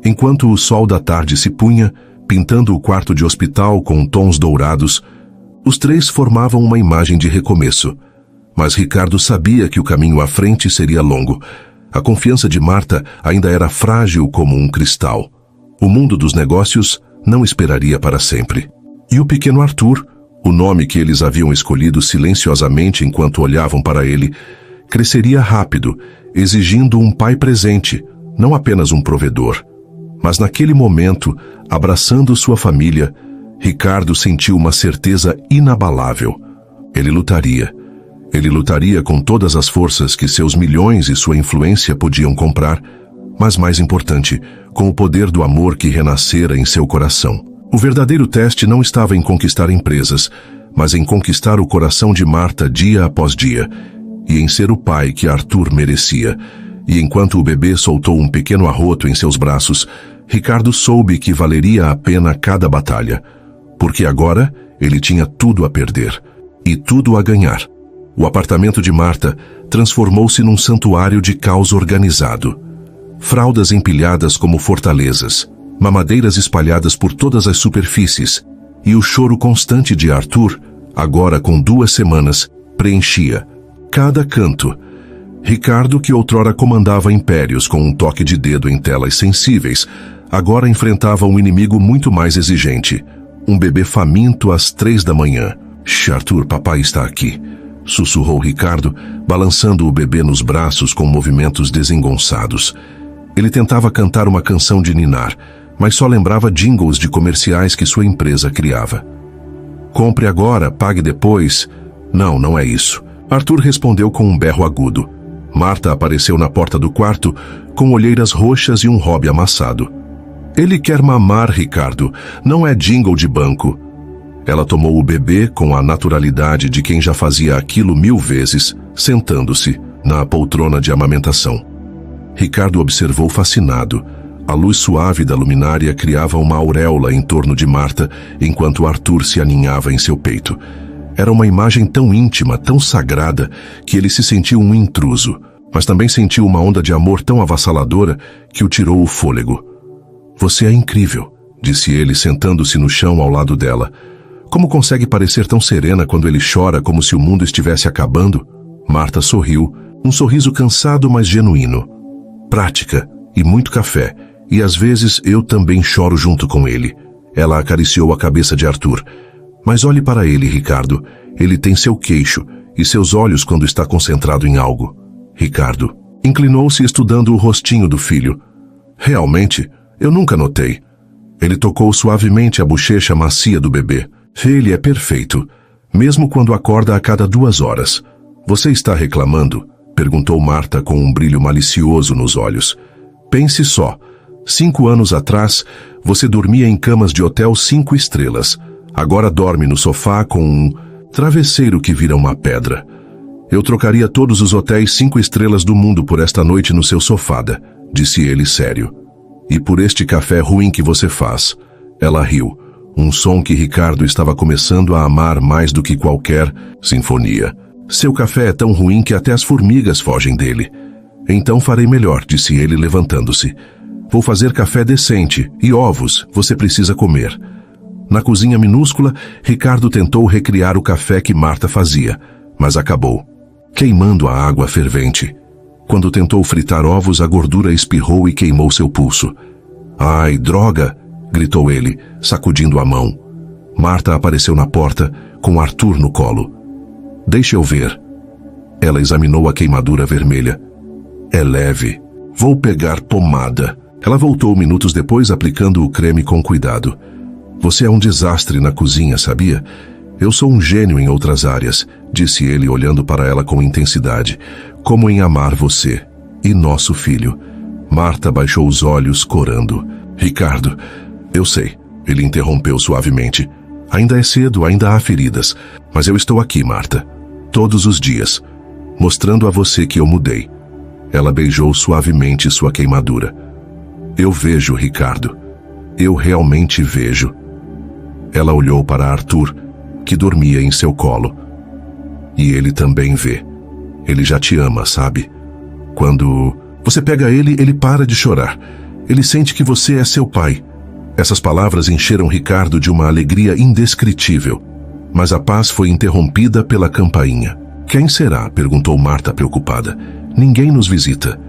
Enquanto o sol da tarde se punha, pintando o quarto de hospital com tons dourados, os três formavam uma imagem de recomeço. Mas Ricardo sabia que o caminho à frente seria longo. A confiança de Marta ainda era frágil como um cristal. O mundo dos negócios não esperaria para sempre. E o pequeno Arthur, o nome que eles haviam escolhido silenciosamente enquanto olhavam para ele, cresceria rápido, exigindo um pai presente, não apenas um provedor. Mas naquele momento, abraçando sua família, Ricardo sentiu uma certeza inabalável. Ele lutaria. Ele lutaria com todas as forças que seus milhões e sua influência podiam comprar, mas mais importante, com o poder do amor que renascera em seu coração. O verdadeiro teste não estava em conquistar empresas, mas em conquistar o coração de Marta dia após dia, e em ser o pai que Arthur merecia. E enquanto o bebê soltou um pequeno arroto em seus braços, Ricardo soube que valeria a pena cada batalha, porque agora ele tinha tudo a perder e tudo a ganhar. O apartamento de Marta transformou-se num santuário de caos organizado. Fraldas empilhadas como fortalezas, mamadeiras espalhadas por todas as superfícies, e o choro constante de Arthur, agora com 2 semanas, preenchia cada canto. Ricardo, que outrora comandava impérios com um toque de dedo em telas sensíveis, agora enfrentava um inimigo muito mais exigente. Um bebê faminto às 3 da manhã. Arthur, papai está aqui, sussurrou Ricardo, balançando o bebê nos braços com movimentos desengonçados. Ele tentava cantar uma canção de ninar, mas só lembrava jingles de comerciais que sua empresa criava. Compre agora, pague depois. Não é isso. Arthur respondeu com um berro agudo. Marta apareceu na porta do quarto, com olheiras roxas e um robe amassado. Ele quer mamar, Ricardo. Não é jingle de banco. Ela tomou o bebê com a naturalidade de quem já fazia aquilo 1000 vezes, sentando-se na poltrona de amamentação. Ricardo observou fascinado. A luz suave da luminária criava uma auréola em torno de Marta, enquanto Arthur se aninhava em seu peito. Era uma imagem tão íntima, tão sagrada, que ele se sentiu um intruso, mas também sentiu uma onda de amor tão avassaladora que o tirou o fôlego. Você é incrível, disse ele, sentando-se no chão ao lado dela. Como consegue parecer tão serena quando ele chora como se o mundo estivesse acabando? Marta sorriu, um sorriso cansado, mas genuíno. Prática e muito café, e às vezes eu também choro junto com ele. Ela acariciou a cabeça de Arthur. Mas olhe para ele, Ricardo. Ele tem seu queixo e seus olhos quando está concentrado em algo. Ricardo inclinou-se estudando o rostinho do filho. Realmente, eu nunca notei. Ele tocou suavemente a bochecha macia do bebê. Ele é perfeito, mesmo quando acorda a cada 2 horas. Você está reclamando? Perguntou Marta com um brilho malicioso nos olhos. Pense só. 5 anos atrás, você dormia em camas de hotel 5 estrelas. Agora dorme no sofá com um travesseiro que vira uma pedra. Eu trocaria todos os hotéis 5 estrelas do mundo por esta noite no seu sofá, disse ele sério. E por este café ruim que você faz. Ela riu, um som que Ricardo estava começando a amar mais do que qualquer sinfonia. Seu café é tão ruim que até as formigas fogem dele. Então farei melhor, disse ele levantando-se. Vou fazer café decente e ovos, você precisa comer. Na cozinha minúscula, Ricardo tentou recriar o café que Marta fazia, mas acabou, queimando a água fervente. Quando tentou fritar ovos, a gordura espirrou e queimou seu pulso. Ai, droga! Gritou ele, sacudindo a mão. Marta apareceu na porta, com Arthur no colo. Deixe eu ver. Ela examinou a queimadura vermelha. É leve. Vou pegar pomada. Ela voltou minutos depois, aplicando o creme com cuidado. Você é um desastre na cozinha, sabia? Eu sou um gênio em outras áreas, disse ele olhando para ela com intensidade. Como em amar você e nosso filho. Marta baixou os olhos, corando. Ricardo, eu sei, ele interrompeu suavemente. Ainda é cedo, ainda há feridas. Mas eu estou aqui, Marta. Todos os dias. Mostrando a você que eu mudei. Ela beijou suavemente sua queimadura. Eu vejo, Ricardo. Eu realmente vejo. Ela olhou para Arthur, que dormia em seu colo. E ele também vê. Ele já te ama, sabe? Quando você pega ele, ele para de chorar. Ele sente que você é seu pai. Essas palavras encheram Ricardo de uma alegria indescritível. Mas a paz foi interrompida pela campainha. Quem será? Perguntou Marta preocupada. Ninguém nos visita.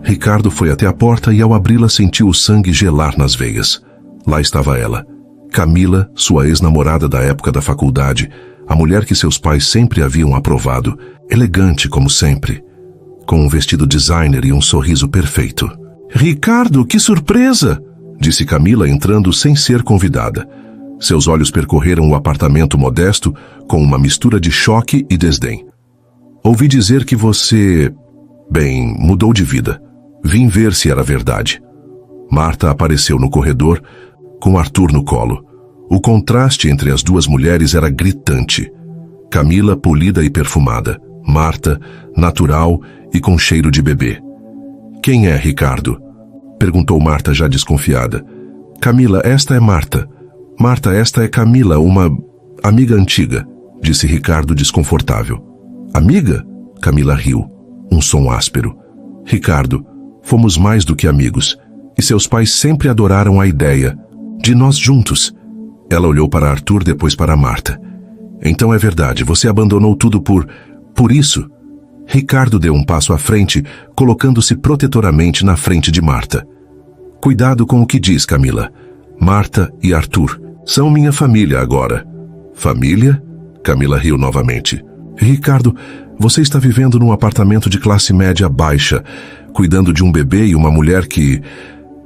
Ricardo foi até a porta e ao abri-la sentiu o sangue gelar nas veias. Lá estava ela. Camila, sua ex-namorada da época da faculdade, a mulher que seus pais sempre haviam aprovado, elegante como sempre, com um vestido designer e um sorriso perfeito. Ricardo, que surpresa! Disse Camila entrando sem ser convidada. Seus olhos percorreram o apartamento modesto com uma mistura de choque e desdém. Ouvi dizer que você... Bem, mudou de vida. Vim ver se era verdade. Marta apareceu no corredor, com Arthur no colo. O contraste entre as duas mulheres era gritante. Camila, polida e perfumada. Marta, natural e com cheiro de bebê. Quem é Ricardo? Perguntou Marta já desconfiada. Camila, esta é Marta. Marta, esta é Camila, uma amiga antiga, disse Ricardo desconfortável. Amiga? Camila riu, um som áspero. Ricardo, fomos mais do que amigos, e seus pais sempre adoraram a ideia de nós juntos. Ela olhou para Arthur, depois para Marta. Então é verdade, você abandonou tudo por isso? Ricardo deu um passo à frente, colocando-se protetoramente na frente de Marta. Cuidado com o que diz, Camila. Marta e Arthur são minha família agora. Família? Camila riu novamente. Ricardo, você está vivendo num apartamento de classe média baixa, cuidando de um bebê e uma mulher que...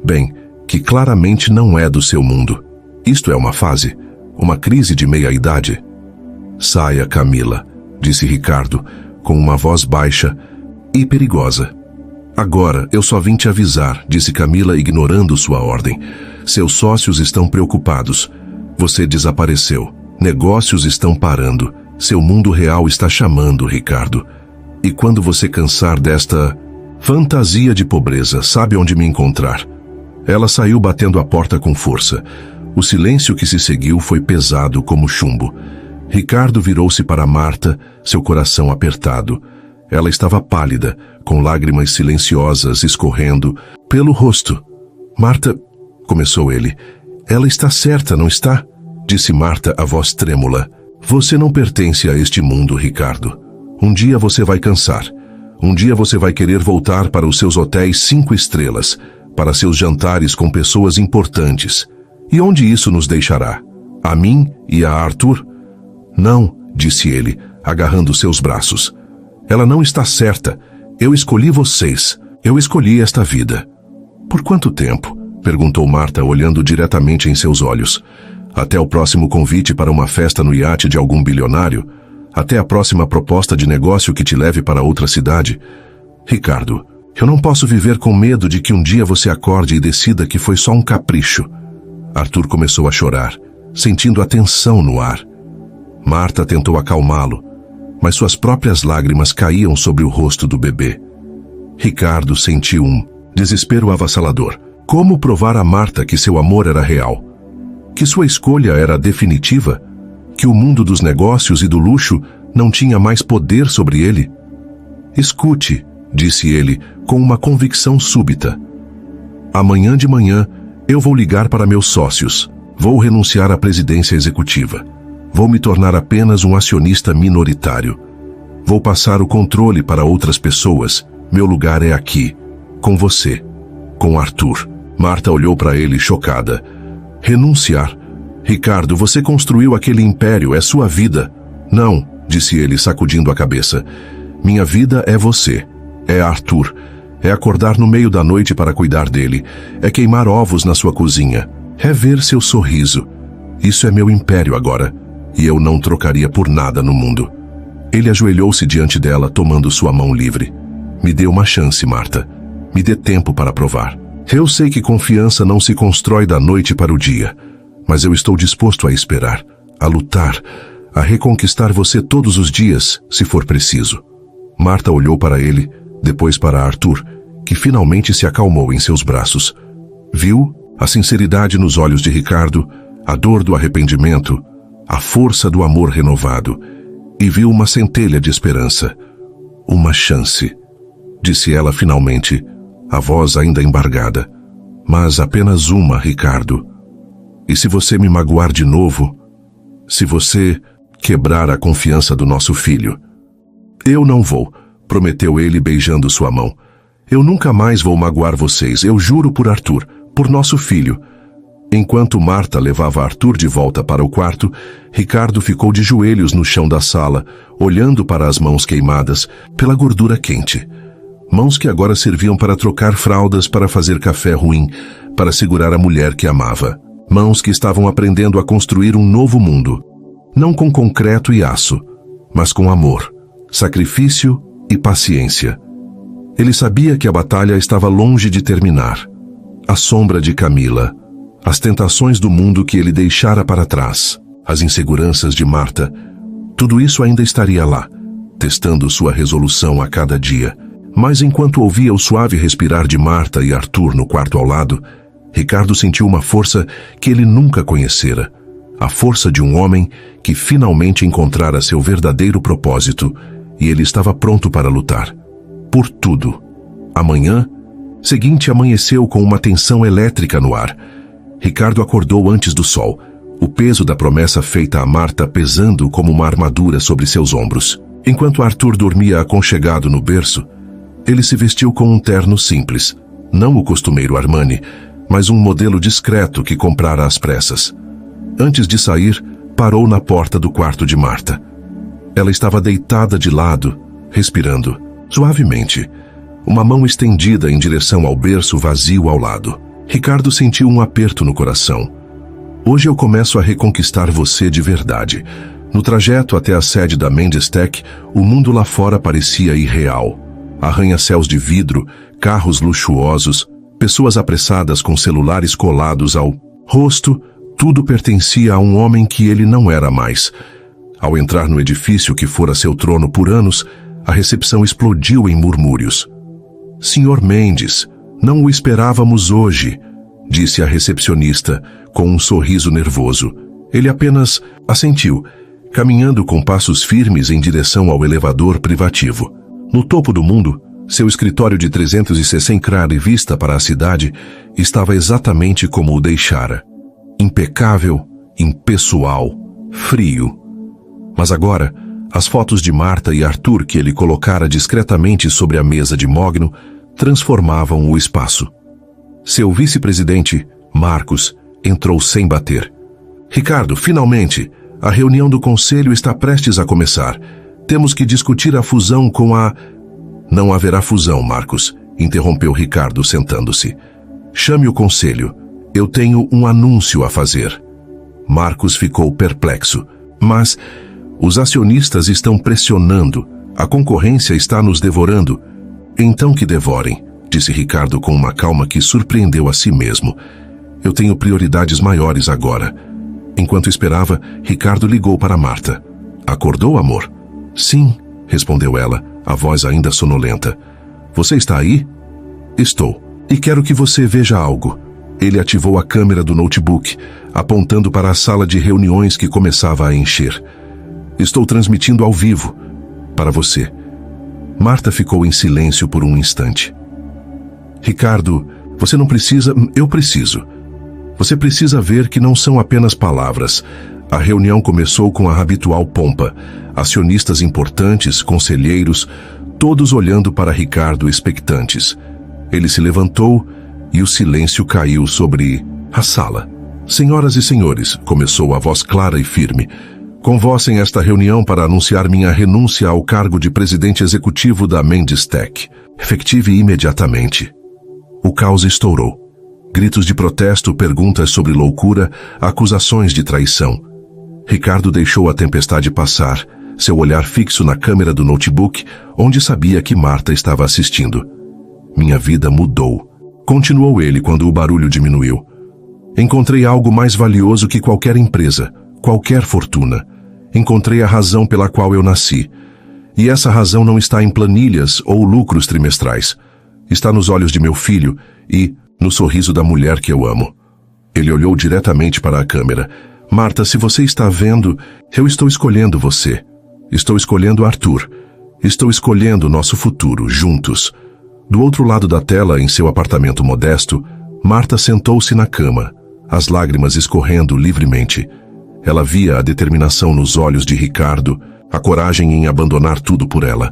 Bem, que claramente não é do seu mundo. Isto é uma fase, uma crise de meia-idade. Saia, Camila, disse Ricardo, com uma voz baixa e perigosa. Agora, eu só vim te avisar, disse Camila, ignorando sua ordem. Seus sócios estão preocupados. Você desapareceu. Negócios estão parando. Seu mundo real está chamando, Ricardo. E quando você cansar desta fantasia de pobreza, sabe onde me encontrar. Ela saiu batendo a porta com força. O silêncio que se seguiu foi pesado como chumbo. Ricardo virou-se para Marta, seu coração apertado. Ela estava pálida, com lágrimas silenciosas escorrendo pelo rosto. Marta, começou ele. Ela está certa, não está? Disse Marta, a voz trêmula. Você não pertence a este mundo, Ricardo. Um dia você vai cansar. Um dia você vai querer voltar para os seus hotéis 5 estrelas, para seus jantares com pessoas importantes. E onde isso nos deixará? A mim e a Arthur? Não, disse ele, agarrando seus braços. Ela não está certa. Eu escolhi vocês. Eu escolhi esta vida. Por quanto tempo? Perguntou Marta, olhando diretamente em seus olhos. Até o próximo convite para uma festa no iate de algum bilionário? Até a próxima proposta de negócio que te leve para outra cidade? Ricardo, eu não posso viver com medo de que um dia você acorde e decida que foi só um capricho. Arthur começou a chorar. sentindo a tensão no ar. Marta tentou acalmá-lo, mas suas próprias lágrimas caíam sobre o rosto do bebê. Ricardo sentiu um desespero avassalador. Como provar a Marta que seu amor era real? Que sua escolha era definitiva? Que o mundo dos negócios e do luxo não tinha mais poder sobre ele? Escute, disse ele, com uma convicção súbita. Amanhã de manhã, eu vou ligar para meus sócios. Vou renunciar à presidência executiva. Vou me tornar apenas um acionista minoritário. Vou passar o controle para outras pessoas. Meu lugar é aqui, com você, com Arthur. Marta olhou para ele chocada. Renunciar? Ricardo, você construiu aquele império, é sua vida. Não, disse ele, sacudindo a cabeça. Minha vida é você, é Arthur. É acordar no meio da noite para cuidar dele. É queimar ovos na sua cozinha. É ver seu sorriso. Isso é meu império agora, e eu não trocaria por nada no mundo. Ele ajoelhou-se diante dela, tomando sua mão livre. Me dê uma chance, Marta. Me dê tempo para provar. Eu sei que confiança não se constrói da noite para o dia, mas eu estou disposto a esperar, a lutar, a reconquistar você todos os dias, se for preciso. Marta olhou para ele, depois para Arthur, que finalmente se acalmou em seus braços. Viu a sinceridade nos olhos de Ricardo, a dor do arrependimento, a força do amor renovado, e viu uma centelha de esperança. Uma chance, disse ela finalmente, a voz ainda embargada. Mas apenas uma, Ricardo. E se você me magoar de novo, se você quebrar a confiança do nosso filho? Eu não vou, prometeu ele beijando sua mão. Eu nunca mais vou magoar vocês, eu juro por Arthur, por nosso filho. Enquanto Marta levava Arthur de volta para o quarto, Ricardo ficou de joelhos no chão da sala, olhando para as mãos queimadas pela gordura quente. Mãos que agora serviam para trocar fraldas, para fazer café ruim, para segurar a mulher que amava. Mãos que estavam aprendendo a construir um novo mundo. Não com concreto e aço, mas com amor, sacrifício e paciência. Ele sabia que a batalha estava longe de terminar. A sombra de Camila, as tentações do mundo que ele deixara para trás, as inseguranças de Marta, tudo isso ainda estaria lá, testando sua resolução a cada dia. Mas enquanto ouvia o suave respirar de Marta e Arthur no quarto ao lado, Ricardo sentiu uma força que ele nunca conhecera. A força de um homem que finalmente encontrara seu verdadeiro propósito, e ele estava pronto para lutar. Por tudo. A manhã seguinte amanheceu com uma tensão elétrica no ar. Ricardo acordou antes do sol, o peso da promessa feita a Marta pesando como uma armadura sobre seus ombros. Enquanto Arthur dormia aconchegado no berço, ele se vestiu com um terno simples, não o costumeiro Armani, mas um modelo discreto que comprara às pressas. Antes de sair, parou na porta do quarto de Marta. Ela estava deitada de lado, respirando, suavemente, uma mão estendida em direção ao berço vazio ao lado. Ricardo sentiu um aperto no coração. Hoje eu começo a reconquistar você de verdade. No trajeto até a sede da Mendes Tech, o mundo lá fora parecia irreal. Arranha-céus de vidro, carros luxuosos, pessoas apressadas com celulares colados ao rosto, tudo pertencia a um homem que ele não era mais. Ao entrar no edifício que fora seu trono por anos, a recepção explodiu em murmúrios. Senhor Mendes, não o esperávamos hoje, disse a recepcionista, com um sorriso nervoso. Ele apenas assentiu, caminhando com passos firmes em direção ao elevador privativo. No topo do mundo, seu escritório de 360 e vista para a cidade estava exatamente como o deixara. Impecável, impessoal, frio. Mas agora, as fotos de Marta e Arthur que ele colocara discretamente sobre a mesa de mogno transformavam o espaço. Seu vice-presidente, Marcos, entrou sem bater. Ricardo, finalmente, a reunião do conselho está prestes a começar. Temos que discutir a fusão com a... Não haverá fusão, Marcos, interrompeu Ricardo sentando-se. Chame o conselho. Eu tenho um anúncio a fazer. Marcos ficou perplexo. Mas os acionistas estão pressionando. A concorrência está nos devorando. Então que devorem, disse Ricardo com uma calma que surpreendeu a si mesmo. Eu tenho prioridades maiores agora. Enquanto esperava, Ricardo ligou para Marta. Acordou, amor? Sim, respondeu ela, a voz ainda sonolenta. Você está aí? Estou. E quero que você veja algo. Ele ativou a câmera do notebook, apontando para a sala de reuniões que começava a encher. Estou transmitindo ao vivo. Para você. Marta ficou em silêncio por um instante. Ricardo, você não precisa... Eu preciso. Você precisa ver que não são apenas palavras. A reunião começou com a habitual pompa. Acionistas importantes, conselheiros, todos olhando para Ricardo expectantes. Ele se levantou e o silêncio caiu sobre a sala. Senhoras e senhores, começou a voz clara e firme, convoquem esta reunião para anunciar minha renúncia ao cargo de presidente executivo da Mendes Tech. Efetive imediatamente. O caos estourou. Gritos de protesto, perguntas sobre loucura, acusações de traição. Ricardo deixou a tempestade passar, seu olhar fixo na câmera do notebook, onde sabia que Marta estava assistindo. Minha vida mudou. Continuou ele quando o barulho diminuiu. Encontrei algo mais valioso que qualquer empresa, qualquer fortuna. Encontrei a razão pela qual eu nasci. E essa razão não está em planilhas ou lucros trimestrais. Está nos olhos de meu filho e no sorriso da mulher que eu amo. Ele olhou diretamente para a câmera. Marta, se você está vendo, eu estou escolhendo você. Estou escolhendo Arthur. Estou escolhendo nosso futuro, juntos. Do outro lado da tela, em seu apartamento modesto, Marta sentou-se na cama, as lágrimas escorrendo livremente. Ela via a determinação nos olhos de Ricardo, a coragem em abandonar tudo por ela.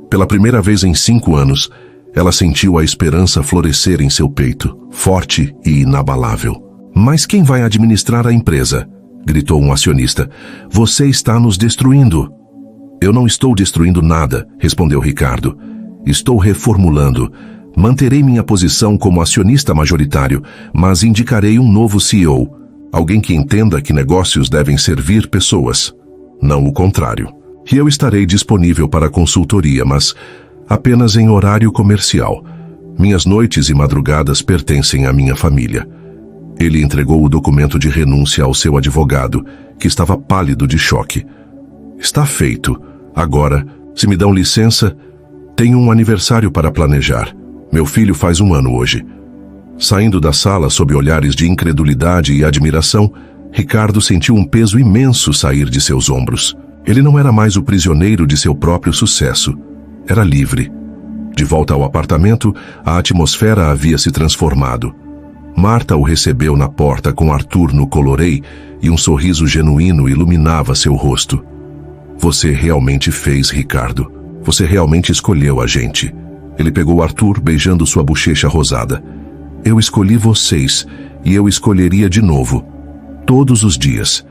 Pela primeira vez em 5 anos, ela sentiu a esperança florescer em seu peito, forte e inabalável. Mas quem vai administrar a empresa? Gritou um acionista. Você está nos destruindo. Eu não estou destruindo nada, respondeu Ricardo. Estou reformulando. Manterei minha posição como acionista majoritário, mas indicarei um novo CEO. Alguém que entenda que negócios devem servir pessoas, não o contrário. E eu estarei disponível para consultoria, mas apenas em horário comercial. Minhas noites e madrugadas pertencem à minha família. Ele entregou o documento de renúncia ao seu advogado, que estava pálido de choque. Está feito. Agora, se me dão licença, tenho um aniversário para planejar. Meu filho faz 1 ano hoje. Saindo da sala sob olhares de incredulidade e admiração, Ricardo sentiu um peso imenso sair de seus ombros. Ele não era mais o prisioneiro de seu próprio sucesso. Era livre. De volta ao apartamento, a atmosfera havia se transformado. Marta o recebeu na porta com Arthur no colorei e um sorriso genuíno iluminava seu rosto. Você realmente fez, Ricardo. Você realmente escolheu a gente. Ele pegou Arthur beijando sua bochecha rosada. Eu escolhi vocês e eu escolheria de novo. Todos os dias.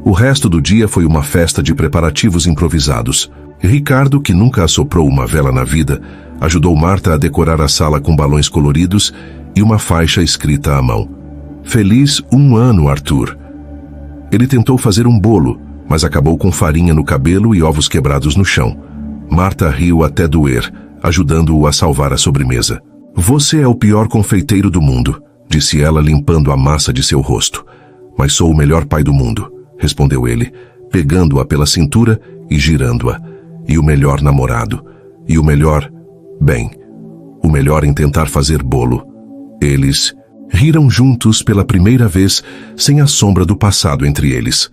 O resto do dia foi uma festa de preparativos improvisados. Ricardo, que nunca assoprou uma vela na vida, ajudou Marta a decorar a sala com balões coloridos e uma faixa escrita à mão. Feliz 1 ano, Arthur. Ele tentou fazer um bolo, mas acabou com farinha no cabelo e ovos quebrados no chão. Marta riu até doer, ajudando-o a salvar a sobremesa. Você é o pior confeiteiro do mundo, disse ela limpando a massa de seu rosto. Mas sou o melhor pai do mundo, respondeu ele, pegando-a pela cintura e girando-a. E o melhor namorado. E o melhor... bem, o melhor em tentar fazer bolo. Eles riram juntos pela primeira vez, sem a sombra do passado entre eles.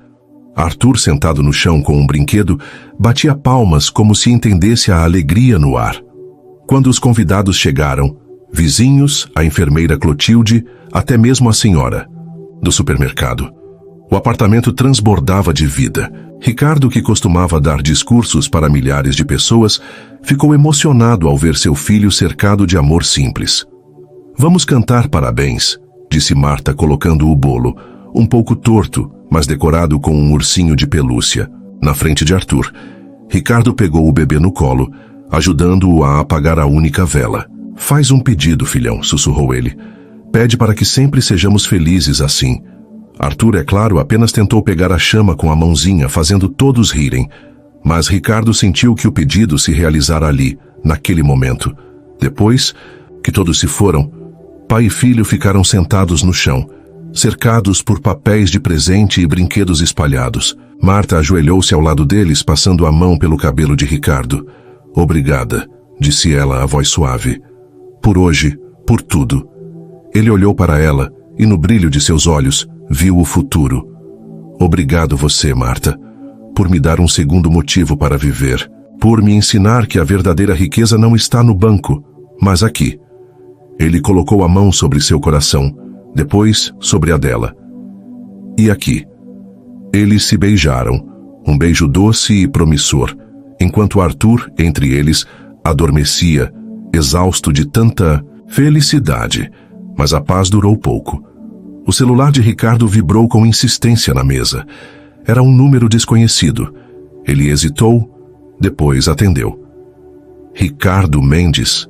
Arthur, sentado no chão com um brinquedo, batia palmas como se entendesse a alegria no ar. Quando os convidados chegaram, vizinhos, a enfermeira Clotilde, até mesmo a senhora do supermercado. O apartamento transbordava de vida. Ricardo, que costumava dar discursos para milhares de pessoas, ficou emocionado ao ver seu filho cercado de amor simples. Vamos cantar parabéns, disse Marta colocando o bolo, um pouco torto, mas decorado com um ursinho de pelúcia, na frente de Arthur. Ricardo pegou o bebê no colo, ajudando-o a apagar a única vela. Faz um pedido, filhão, sussurrou ele. Pede para que sempre sejamos felizes assim. Arthur, é claro, apenas tentou pegar a chama com a mãozinha, fazendo todos rirem. Mas Ricardo sentiu que o pedido se realizara ali, naquele momento. Depois que todos se foram, pai e filho ficaram sentados no chão. cercados por papéis de presente e brinquedos espalhados. Marta ajoelhou-se ao lado deles, passando a mão pelo cabelo de Ricardo. Obrigada, disse ela, a voz suave. Por hoje, por tudo. Ele olhou para ela e no brilho de seus olhos viu o futuro. Obrigado você, Marta, por me dar um segundo motivo para viver, por me ensinar que a verdadeira riqueza não está no banco, mas aqui. Ele colocou a mão sobre seu coração, depois sobre a dela. E aqui. Eles se beijaram, um beijo doce e promissor, enquanto Arthur, entre eles, adormecia, exausto de tanta felicidade, mas a paz durou pouco. O celular de Ricardo vibrou com insistência na mesa. Era um número desconhecido. Ele hesitou, depois atendeu. Ricardo Mendes,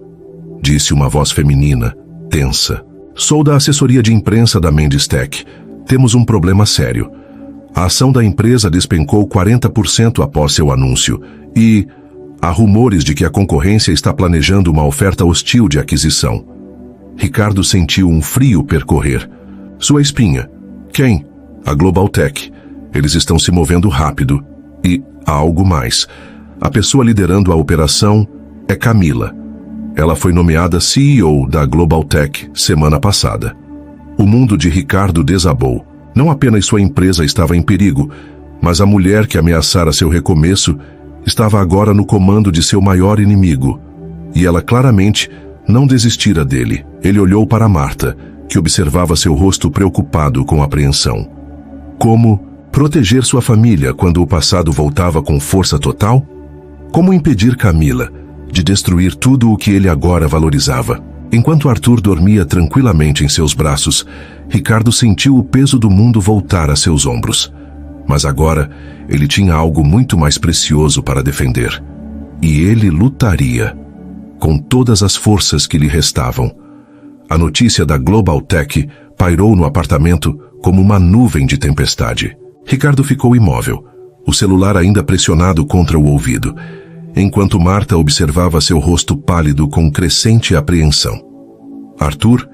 disse uma voz feminina, tensa. Sou da assessoria de imprensa da Mendes Tech. Temos um problema sério. A ação da empresa despencou 40% após seu anúncio e há rumores de que a concorrência está planejando uma oferta hostil de aquisição. Ricardo sentiu um frio percorrer sua espinha. Quem? A Global Tech. Eles estão se movendo rápido. E há algo mais. A pessoa liderando a operação é Camila. Ela foi nomeada CEO da Global Tech semana passada. O mundo de Ricardo desabou. Não apenas sua empresa estava em perigo, mas a mulher que ameaçara seu recomeço estava agora no comando de seu maior inimigo. E ela claramente não desistira dele. Ele olhou para Marta, que observava seu rosto preocupado com apreensão. Como proteger sua família quando o passado voltava com força total? Como impedir Camila de destruir tudo o que ele agora valorizava? Enquanto Arthur dormia tranquilamente em seus braços, Ricardo sentiu o peso do mundo voltar a seus ombros. Mas agora, ele tinha algo muito mais precioso para defender. E ele lutaria, com todas as forças que lhe restavam. A notícia da Global Tech pairou no apartamento como uma nuvem de tempestade. Ricardo ficou imóvel, o celular ainda pressionado contra o ouvido, enquanto Marta observava seu rosto pálido com crescente apreensão. Arthur,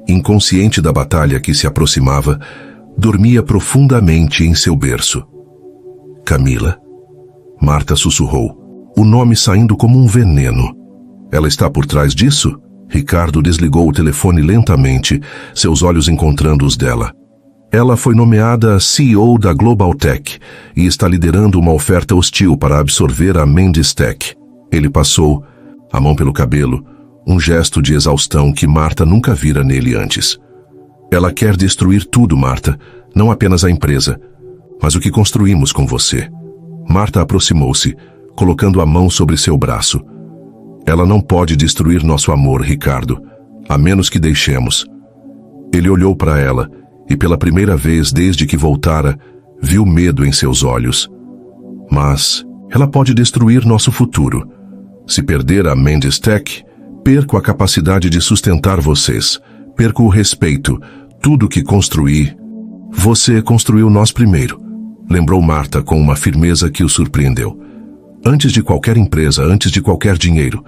inconsciente da batalha que se aproximava, dormia profundamente em seu berço. Camila? Marta sussurrou, o nome saindo como um veneno. Ela está por trás disso? Ricardo desligou o telefone lentamente, seus olhos encontrando os dela. Ela foi nomeada CEO da Global Tech e está liderando uma oferta hostil para absorver a Mendes Tech. Ele passou, a mão pelo cabelo, um gesto de exaustão que Marta nunca vira nele antes. Ela quer destruir tudo, Marta, não apenas a empresa, mas o que construímos com você. Marta aproximou-se, colocando a mão sobre seu braço. Ela não pode destruir nosso amor, Ricardo, a menos que deixemos. Ele olhou para ela e, pela primeira vez desde que voltara, viu medo em seus olhos. Mas ela pode destruir nosso futuro. Se perder a Mendes Tech, perco a capacidade de sustentar vocês, perco o respeito, tudo que construí. Você construiu nós primeiro, lembrou Marta com uma firmeza que o surpreendeu. Antes de qualquer empresa, antes de qualquer dinheiro.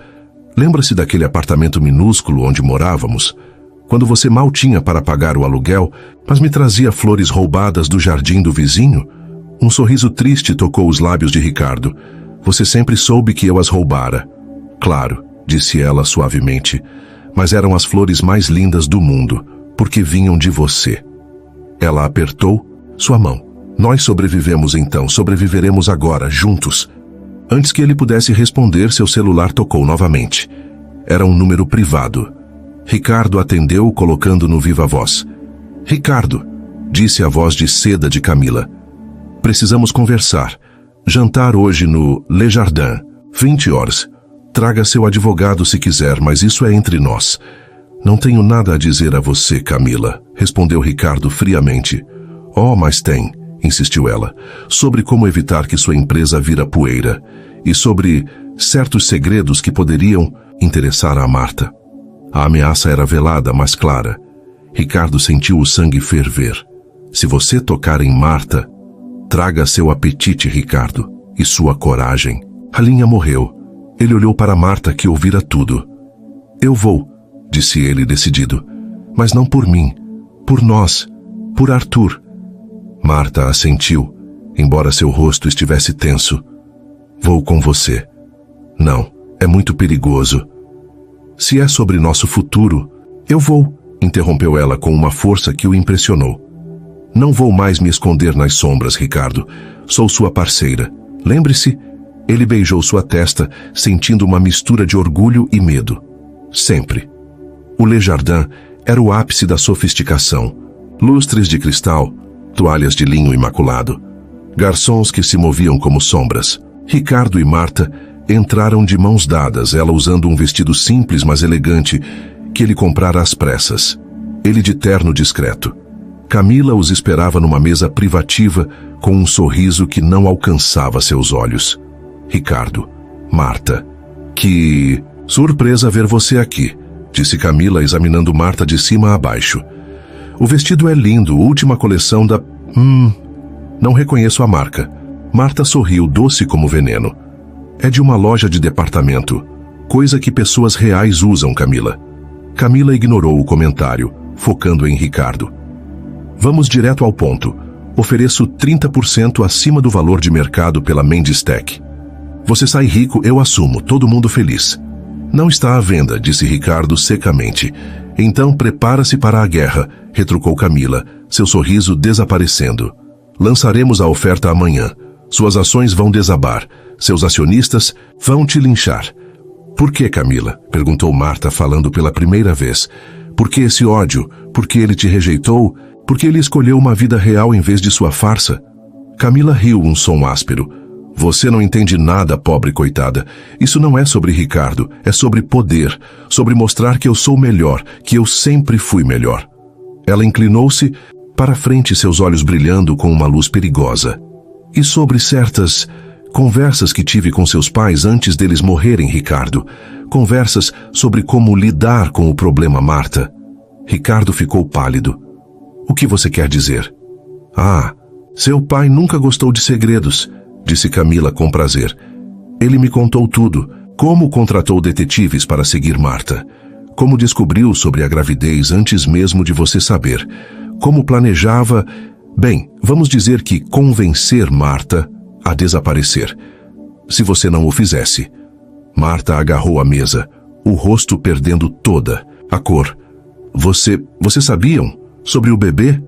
Lembra-se daquele apartamento minúsculo onde morávamos? Quando você mal tinha para pagar o aluguel, mas me trazia flores roubadas do jardim do vizinho? Um sorriso triste tocou os lábios de Ricardo. Você sempre soube que eu as roubara. Claro, disse ela suavemente, mas eram as flores mais lindas do mundo, porque vinham de você. Ela apertou sua mão. Nós sobrevivemos então, sobreviveremos agora, juntos. Antes que ele pudesse responder, seu celular tocou novamente. Era um número privado. Ricardo atendeu, colocando no viva voz. Ricardo, disse a voz de seda de Camila. Precisamos conversar. Jantar hoje no Le Jardin, 20 horas. Traga seu advogado se quiser, mas isso é entre nós. Não tenho nada a dizer a você, Camila, respondeu Ricardo friamente. Oh, mas tem, insistiu ela, sobre como evitar que sua empresa vira poeira e sobre certos segredos que poderiam interessar a Marta. A ameaça era velada, mas clara. Ricardo sentiu o sangue ferver. Se você tocar em Marta, traga seu apetite, Ricardo, e sua coragem. A linha morreu. Ele olhou para Marta, que ouvira tudo. Eu vou, disse ele decidido, mas não por mim, por nós. Por Arthur. Marta assentiu, embora seu rosto estivesse tenso. Vou com você. Não, é muito perigoso. Se é sobre nosso futuro, eu vou, interrompeu ela com uma força que o impressionou. Não vou mais me esconder nas sombras, Ricardo. Sou sua parceira. Lembre-se, ele beijou sua testa, sentindo uma mistura de orgulho e medo. Sempre. O Le Jardin era o ápice da sofisticação. Lustres de cristal, toalhas de linho imaculado, garçons que se moviam como sombras. Ricardo e Marta entraram de mãos dadas, ela usando um vestido simples, mas elegante, que ele comprara às pressas. Ele de terno discreto. Camila os esperava numa mesa privativa, com um sorriso que não alcançava seus olhos. Ricardo, Marta, que surpresa ver você aqui, disse Camila, examinando Marta de cima a baixo. O vestido é lindo, última coleção da... Não reconheço a marca. Marta sorriu, doce como veneno. É de uma loja de departamento, coisa que pessoas reais usam, Camila. Camila ignorou o comentário, focando em Ricardo. Vamos direto ao ponto. Ofereço 30% acima do valor de mercado pela Mendes Tech. Você sai rico, eu assumo, todo mundo feliz. Não está à venda, disse Ricardo secamente. Então prepara-se para a guerra, retrucou Camila, seu sorriso desaparecendo. Lançaremos a oferta amanhã. Suas ações vão desabar. Seus acionistas vão te linchar. Por que, Camila? Perguntou Marta, falando pela primeira vez. Por que esse ódio? Por que ele te rejeitou? Por que ele escolheu uma vida real em vez de sua farsa? Camila riu, um som áspero. Você não entende nada, pobre coitada. Isso não é sobre Ricardo, é sobre poder, sobre mostrar que eu sou melhor, que eu sempre fui melhor. Ela inclinou-se para frente, seus olhos brilhando com uma luz perigosa. E sobre certas conversas que tive com seus pais antes deles morrerem, Ricardo. Conversas sobre como lidar com o problema, Marta. Ricardo ficou pálido. O que você quer dizer? Ah, seu pai nunca gostou de segredos, disse Camila com prazer. Ele me contou tudo, como contratou detetives para seguir Marta, como descobriu sobre a gravidez antes mesmo de você saber, como planejava, bem, vamos dizer que convencer Marta a desaparecer, se você não o fizesse. Marta agarrou a mesa, o rosto perdendo toda a cor. Você sabiam sobre o bebê?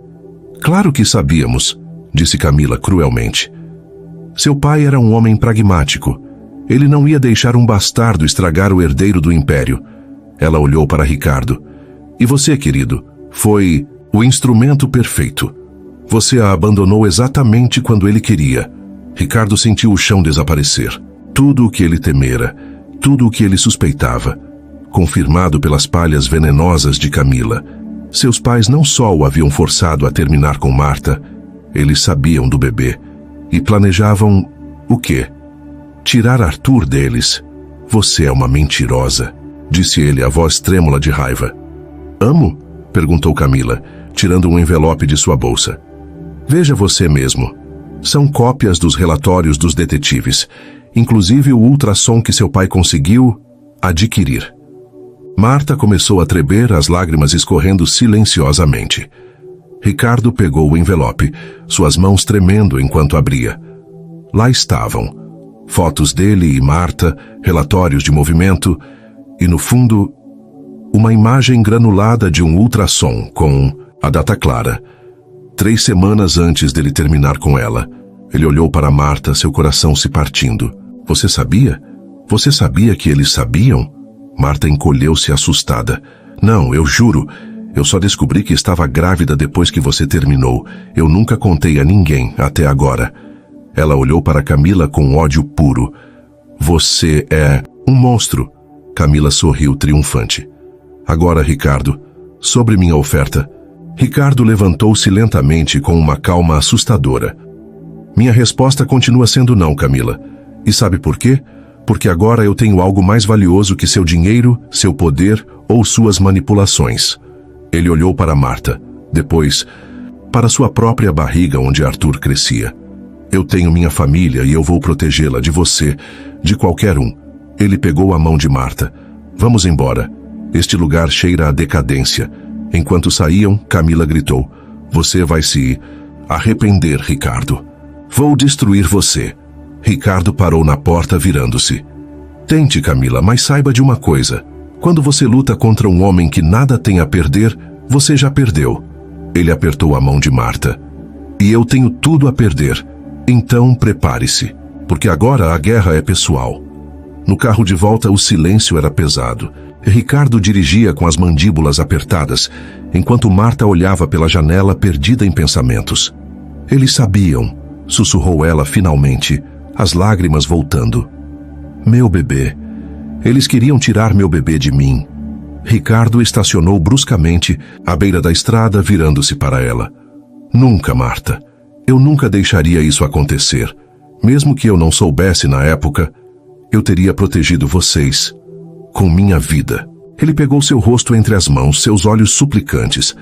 Claro que sabíamos, disse Camila cruelmente. Seu pai era um homem pragmático. Ele não ia deixar um bastardo estragar o herdeiro do império. Ela olhou para Ricardo. E você, querido, foi o instrumento perfeito. Você a abandonou exatamente quando ele queria. Ricardo sentiu o chão desaparecer. Tudo o que ele temera, tudo o que ele suspeitava, confirmado pelas palhas venenosas de Camila. Seus pais não só o haviam forçado a terminar com Marta, eles sabiam do bebê. E planejavam o quê? Tirar Arthur deles. Você é uma mentirosa, disse ele, a voz trêmula de raiva. Amo? Perguntou Camila, tirando um envelope de sua bolsa. Veja você mesmo. São cópias dos relatórios dos detetives, inclusive o ultrassom que seu pai conseguiu adquirir. Marta começou a tremer, as lágrimas escorrendo silenciosamente. Ricardo pegou o envelope, suas mãos tremendo enquanto abria. Lá estavam fotos dele e Marta, relatórios de movimento e, no fundo, uma imagem granulada de um ultrassom com a data clara. 3 semanas antes dele terminar com ela. Ele olhou para Marta, seu coração se partindo. Você sabia? Você sabia que eles sabiam? Marta encolheu-se assustada. Não, eu juro. Eu só descobri que estava grávida depois que você terminou. Eu nunca contei a ninguém até agora. Ela olhou para Camila com ódio puro. Você é um monstro. Camila sorriu triunfante. Agora, Ricardo, sobre minha oferta. Ricardo levantou-se lentamente com uma calma assustadora. Minha resposta continua sendo não, Camila. E sabe por quê? Porque agora eu tenho algo mais valioso que seu dinheiro, seu poder ou suas manipulações. Ele olhou para Marta, depois para sua própria barriga onde Arthur crescia. Eu tenho minha família e eu vou protegê-la de você, de qualquer um. Ele pegou a mão de Marta. Vamos embora. Este lugar cheira a decadência. Enquanto saíam, Camila gritou. Você vai se arrepender, Ricardo. Vou destruir você. Ricardo parou na porta, virando-se. Tente, Camila, mas saiba de uma coisa. Quando você luta contra um homem que nada tem a perder, você já perdeu. Ele apertou a mão de Marta. E eu tenho tudo a perder. Então prepare-se, porque agora a guerra é pessoal. No carro de volta, o silêncio era pesado. Ricardo dirigia com as mandíbulas apertadas, enquanto Marta olhava pela janela perdida em pensamentos. Eles sabiam, sussurrou ela finalmente, as lágrimas voltando. Meu bebê. Eles queriam tirar meu bebê de mim. Ricardo estacionou bruscamente à beira da estrada, virando-se para ela. Nunca, Marta. Eu nunca deixaria isso acontecer. Mesmo que eu não soubesse na época, eu teria protegido vocês. Com minha vida. Ele pegou seu rosto entre as mãos, seus olhos suplicantes.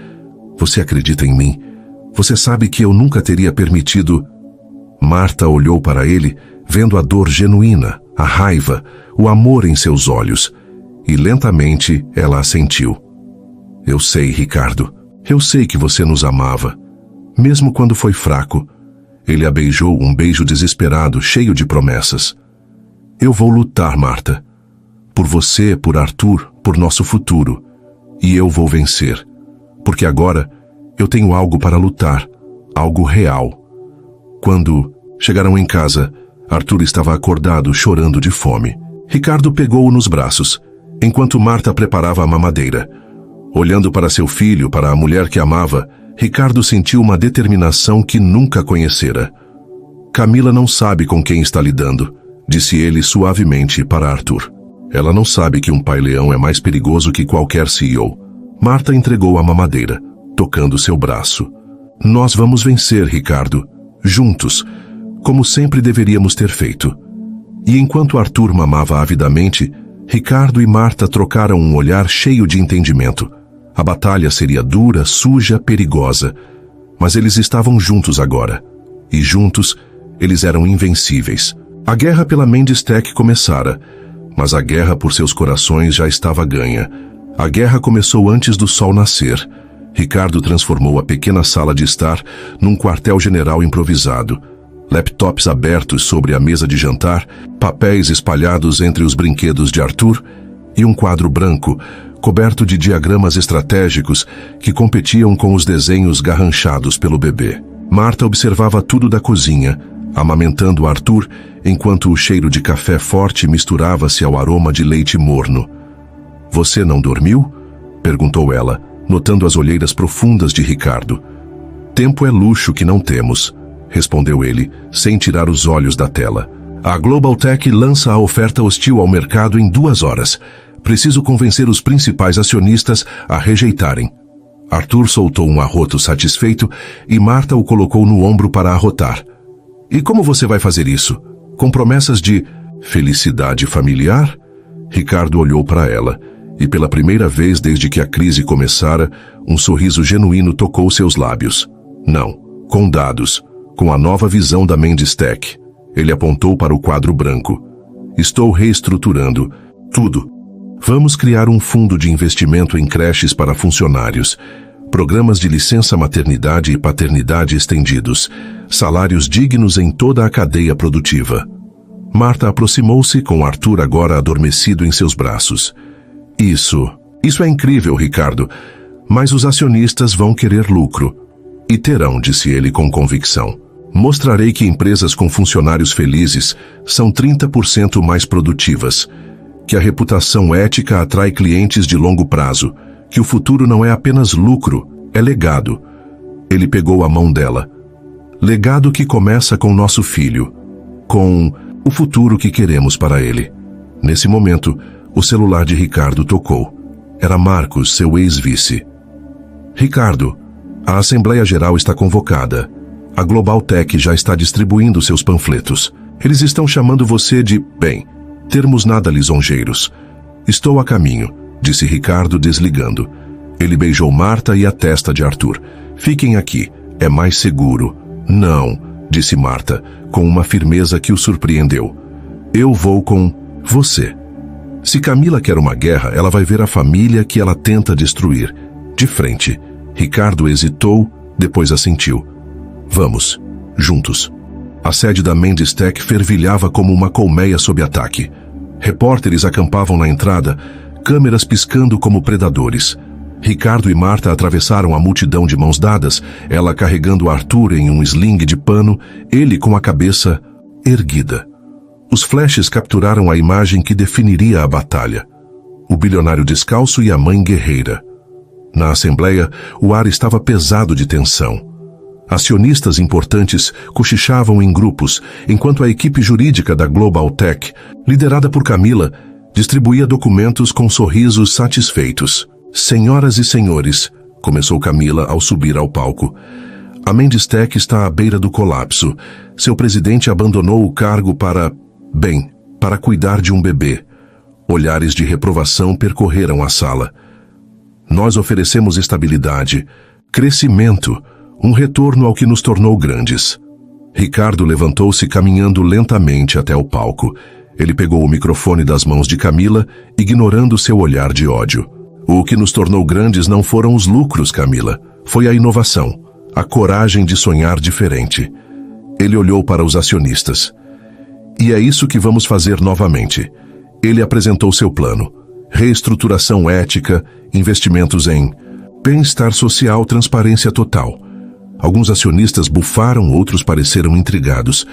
Você acredita em mim? Você sabe que eu nunca teria permitido... Marta olhou para ele, vendo a dor genuína, a raiva, o amor em seus olhos. E lentamente ela assentiu. Eu sei, Ricardo. Eu sei que você nos amava. Mesmo quando foi fraco. Ele a beijou, um beijo desesperado, cheio de promessas. Eu vou lutar, Marta. Por você, por Arthur, por nosso futuro. E eu vou vencer. Porque agora eu tenho algo para lutar. Algo real. Quando chegaram em casa, Arthur estava acordado, chorando de fome. Ricardo pegou-o nos braços, enquanto Marta preparava a mamadeira. Olhando para seu filho, para a mulher que amava, Ricardo sentiu uma determinação que nunca conhecera. Camila não sabe com quem está lidando, disse ele suavemente para Arthur. Ela não sabe que um pai-leão é mais perigoso que qualquer CEO. Marta entregou a mamadeira, tocando seu braço. Nós vamos vencer, Ricardo. Juntos, como sempre deveríamos ter feito. E enquanto Arthur mamava avidamente, Ricardo e Marta trocaram um olhar cheio de entendimento. A batalha seria dura, suja, perigosa, mas eles estavam juntos agora. E juntos, eles eram invencíveis. A guerra pela Mendes Tech começara, mas a guerra por seus corações já estava ganha. A guerra começou antes do sol nascer. Ricardo transformou a pequena sala de estar num quartel-general improvisado. Laptops abertos sobre a mesa de jantar, papéis espalhados entre os brinquedos de Arthur e um quadro branco, coberto de diagramas estratégicos que competiam com os desenhos garranchados pelo bebê. Marta observava tudo da cozinha, amamentando Arthur, enquanto o cheiro de café forte misturava-se ao aroma de leite morno. Você não dormiu? Perguntou ela, notando as olheiras profundas de Ricardo. Tempo é luxo que não temos, respondeu ele, sem tirar os olhos da tela. A Global Tech lança a oferta hostil ao mercado em 2 horas. Preciso convencer os principais acionistas a rejeitarem. Arthur soltou um arroto satisfeito e Marta o colocou no ombro para arrotar. E como você vai fazer isso? Com promessas de felicidade familiar? Ricardo olhou para ela. E pela primeira vez desde que a crise começara, um sorriso genuíno tocou seus lábios. Não, com dados, com a nova visão da Mendes Tech. Ele apontou para o quadro branco. Estou reestruturando tudo. Vamos criar um fundo de investimento em creches para funcionários, programas de licença maternidade e paternidade estendidos, salários dignos em toda a cadeia produtiva. Marta aproximou-se com Arthur agora adormecido em seus braços. Isso é incrível, Ricardo, mas os acionistas vão querer lucro. E terão, disse ele com convicção. Mostrarei que empresas com funcionários felizes são 30% mais produtivas, que a reputação ética atrai clientes de longo prazo, que o futuro não é apenas lucro, é legado. Ele pegou a mão dela. Legado que começa com nosso filho, com o futuro que queremos para ele. Nesse momento, o celular de Ricardo tocou. Era Marcos, seu ex-vice. Ricardo, a Assembleia Geral está convocada. A Global Tech já está distribuindo seus panfletos. Eles estão chamando você de, termos nada lisonjeiros. Estou a caminho, disse Ricardo desligando. Ele beijou Marta e a testa de Arthur. Fiquem aqui, é mais seguro. Não, disse Marta, com uma firmeza que o surpreendeu. Eu vou com você. Se Camila quer uma guerra, ela vai ver a família que ela tenta destruir. De frente. Ricardo hesitou, Depois assentiu. Vamos, juntos. A sede da Mendes Tech fervilhava como uma colmeia sob ataque. Repórteres acampavam na entrada, câmeras piscando como predadores. Ricardo e Marta atravessaram a multidão de mãos dadas, ela carregando Arthur em um sling de pano, ele com a cabeça erguida. Os flashes capturaram a imagem que definiria a batalha. O bilionário descalço e a mãe guerreira. Na assembleia, o ar estava pesado de tensão. Acionistas importantes cochichavam em grupos, enquanto a equipe jurídica da Global Tech, liderada por Camila, distribuía documentos com sorrisos satisfeitos. Senhoras e senhores, começou Camila ao subir ao palco. A Mendes Tech está à beira do colapso. Seu presidente abandonou o cargo para cuidar de um bebê. Olhares de reprovação percorreram a sala. Nós oferecemos estabilidade, crescimento, um retorno ao que nos tornou grandes. Ricardo levantou-se caminhando lentamente até o palco. Ele pegou o microfone das mãos de Camila, ignorando seu olhar de ódio. O que nos tornou grandes não foram os lucros, Camila. Foi a inovação, a coragem de sonhar diferente. Ele olhou para os acionistas. E é isso que vamos fazer novamente. Ele apresentou seu plano. Reestruturação ética, investimentos em bem-estar social, transparência total. Alguns acionistas bufaram, outros pareceram intrigados.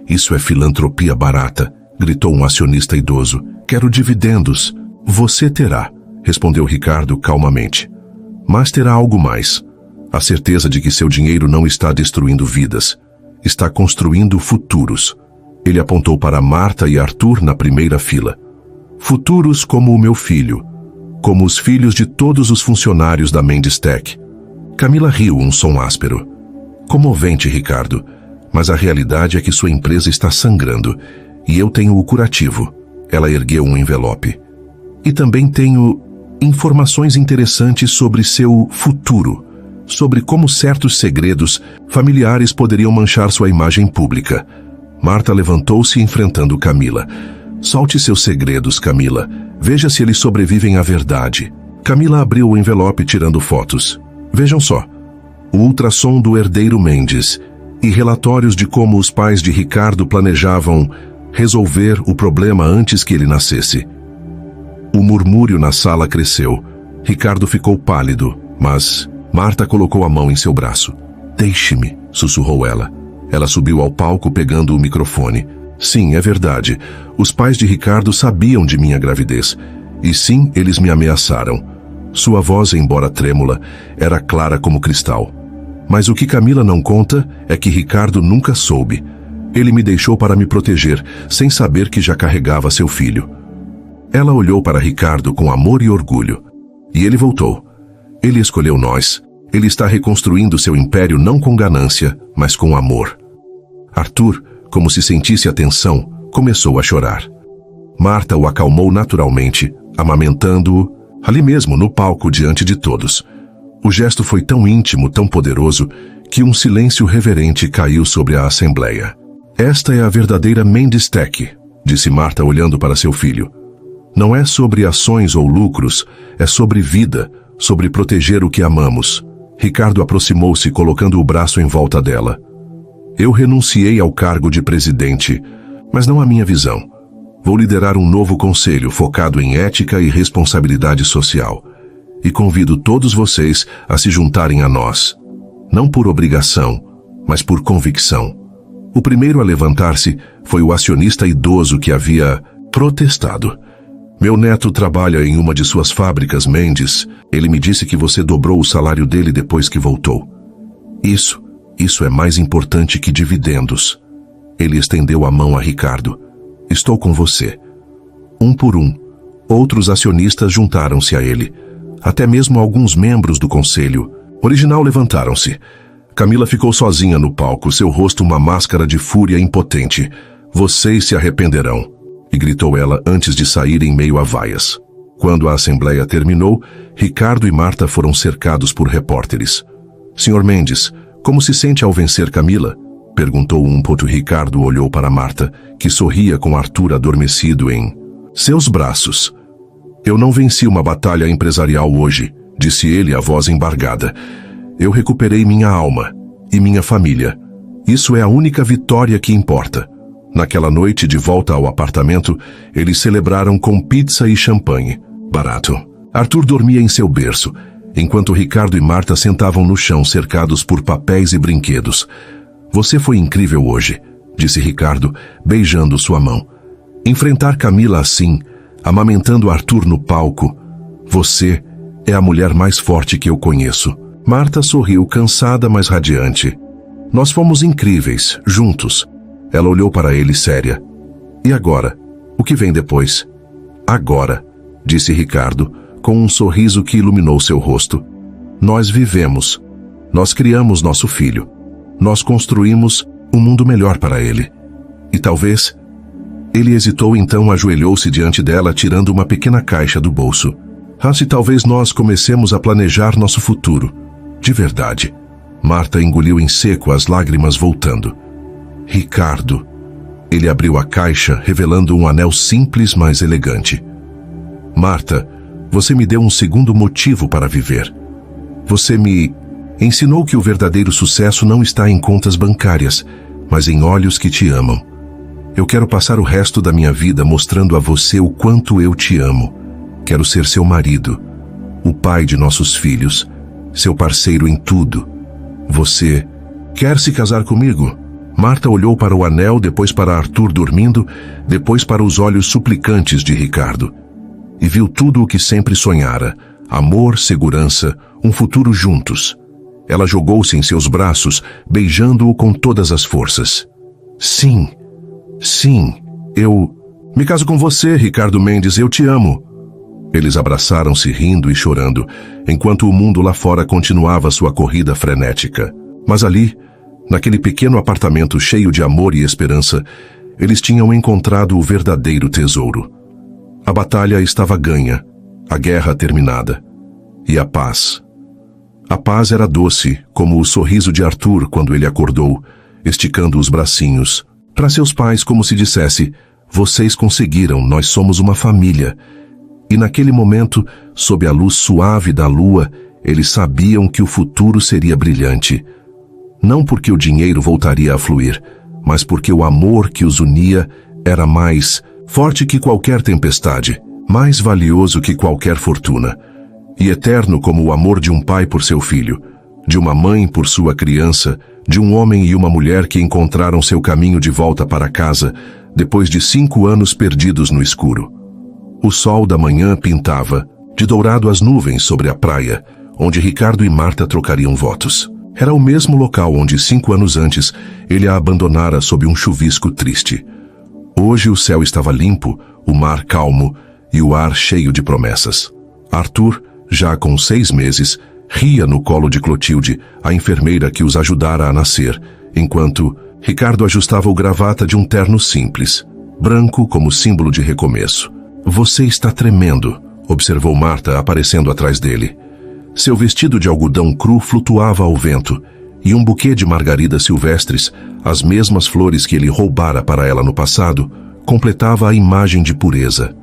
Isso é filantropia barata, gritou um acionista idoso. Quero dividendos. Você terá, respondeu Ricardo calmamente. Mas terá algo mais. A certeza de que seu dinheiro não está destruindo vidas. Está construindo futuros. Ele apontou para Marta e Arthur na primeira fila. Futuros como o meu filho. Como os filhos de todos os funcionários da Mendes Tech. Camila riu, um som áspero. Comovente, Ricardo. Mas a realidade é que sua empresa está sangrando. E eu tenho o curativo. Ela ergueu um envelope. E também tenho informações interessantes sobre seu futuro. Sobre como certos segredos familiares poderiam manchar sua imagem pública. Marta levantou-se enfrentando Camila. Solte seus segredos, Camila. Veja se eles sobrevivem à verdade. Camila abriu o envelope tirando fotos. Vejam só. O ultrassom do herdeiro Mendes e relatórios de como os pais de Ricardo planejavam resolver o problema antes que ele nascesse. O murmúrio na sala cresceu. Ricardo ficou pálido, mas Marta colocou a mão em seu braço. Deixe-me, sussurrou ela. Ela subiu ao palco pegando o microfone. Sim, é verdade. Os pais de Ricardo sabiam de minha gravidez. E sim, eles me ameaçaram. Sua voz, embora trêmula, era clara como cristal. Mas o que Camila não conta é que Ricardo nunca soube. Ele me deixou para me proteger, sem saber que já carregava seu filho. Ela olhou para Ricardo com amor e orgulho. E ele voltou. Ele escolheu nós. Ele está reconstruindo seu império não com ganância, mas com amor. Arthur, como se sentisse a tensão, começou a chorar. Marta o acalmou naturalmente, amamentando-o, ali mesmo no palco diante de todos. O gesto foi tão íntimo, tão poderoso, que um silêncio reverente caiu sobre a assembleia. Esta é a verdadeira Mendes Tech, disse Marta olhando para seu filho. Não é sobre ações ou lucros, é sobre vida, sobre proteger o que amamos. Ricardo aproximou-se, colocando o braço em volta dela. Eu renunciei ao cargo de presidente, mas não a minha visão. Vou liderar um novo conselho focado em ética e responsabilidade social. E convido todos vocês a se juntarem a nós. Não por obrigação, mas por convicção. O primeiro a levantar-se foi o acionista idoso que havia protestado. Meu neto trabalha em uma de suas fábricas, Mendes. Ele me disse que você dobrou o salário dele depois que voltou. Isso é mais importante que dividendos. Ele estendeu a mão a Ricardo. Estou com você. Um por um, outros acionistas juntaram-se a ele. Até mesmo alguns membros do conselho original levantaram-se. Camila ficou sozinha no palco, seu rosto uma máscara de fúria impotente. Vocês se arrependerão, e gritou ela antes de sair em meio a vaias. Quando a assembleia terminou, Ricardo e Marta foram cercados por repórteres. Sr. Mendes, como se sente ao vencer Camila? Perguntou um ponto. Ricardo olhou para Marta, que sorria com Arthur adormecido em seus braços. Eu não venci uma batalha empresarial hoje, disse ele, a voz embargada. Eu recuperei minha alma e minha família. Isso é a única vitória que importa. Naquela noite, de volta ao apartamento, eles celebraram com pizza e champanhe. Barato. Arthur dormia em seu berço, enquanto Ricardo e Marta sentavam no chão cercados por papéis e brinquedos. Você foi incrível hoje, disse Ricardo, beijando sua mão. Enfrentar Camila assim, amamentando Arthur no palco. Você é a mulher mais forte que eu conheço. Marta sorriu, cansada, mas radiante. Nós fomos incríveis, juntos. Ela olhou para ele séria. E agora? O que vem depois? Agora, disse Ricardo, com um sorriso que iluminou seu rosto. Nós vivemos. Nós criamos nosso filho. Nós construímos um mundo melhor para ele. E talvez... Ele hesitou, então ajoelhou-se diante dela, tirando uma pequena caixa do bolso. Se talvez nós comecemos a planejar nosso futuro. De verdade. Marta engoliu em seco, as lágrimas voltando. Ricardo. Ele abriu a caixa, revelando um anel simples, mas elegante. Marta, você me deu um segundo motivo para viver. Você me ensinou que o verdadeiro sucesso não está em contas bancárias, mas em olhos que te amam. Eu quero passar o resto da minha vida mostrando a você o quanto eu te amo. Quero ser seu marido, o pai de nossos filhos, seu parceiro em tudo. Você quer se casar comigo? Marta olhou para o anel, depois para Arthur dormindo, depois para os olhos suplicantes de Ricardo. E viu tudo o que sempre sonhara: amor, segurança, um futuro juntos. Ela jogou-se em seus braços, beijando-o com todas as forças. Sim, sim, eu me caso com você, Ricardo Mendes, eu te amo. Eles abraçaram-se, rindo e chorando, enquanto o mundo lá fora continuava sua corrida frenética. Mas ali, naquele pequeno apartamento cheio de amor e esperança, eles tinham encontrado o verdadeiro tesouro. A batalha estava ganha, a guerra terminada. E a paz. A paz era doce, como o sorriso de Arthur quando ele acordou, esticando os bracinhos. Para seus pais, como se dissesse: vocês conseguiram, nós somos uma família. E naquele momento, sob a luz suave da lua, eles sabiam que o futuro seria brilhante. Não porque o dinheiro voltaria a fluir, mas porque o amor que os unia era mais forte que qualquer tempestade, mais valioso que qualquer fortuna, e eterno como o amor de um pai por seu filho, de uma mãe por sua criança, de um homem e uma mulher que encontraram seu caminho de volta para casa depois de 5 anos perdidos no escuro. O sol da manhã pintava de dourado as nuvens sobre a praia, onde Ricardo e Marta trocariam votos. Era o mesmo local onde 5 anos antes ele a abandonara sob um chuvisco triste. Hoje o céu estava limpo, o mar calmo e o ar cheio de promessas. Arthur, já com 6 meses, ria no colo de Clotilde, a enfermeira que os ajudara a nascer, enquanto Ricardo ajustava o gravata de um terno simples, branco como símbolo de recomeço. Você está tremendo, observou Marta aparecendo atrás dele. Seu vestido de algodão cru flutuava ao vento, e um buquê de margaridas silvestres, as mesmas flores que ele roubara para ela no passado, completava a imagem de pureza.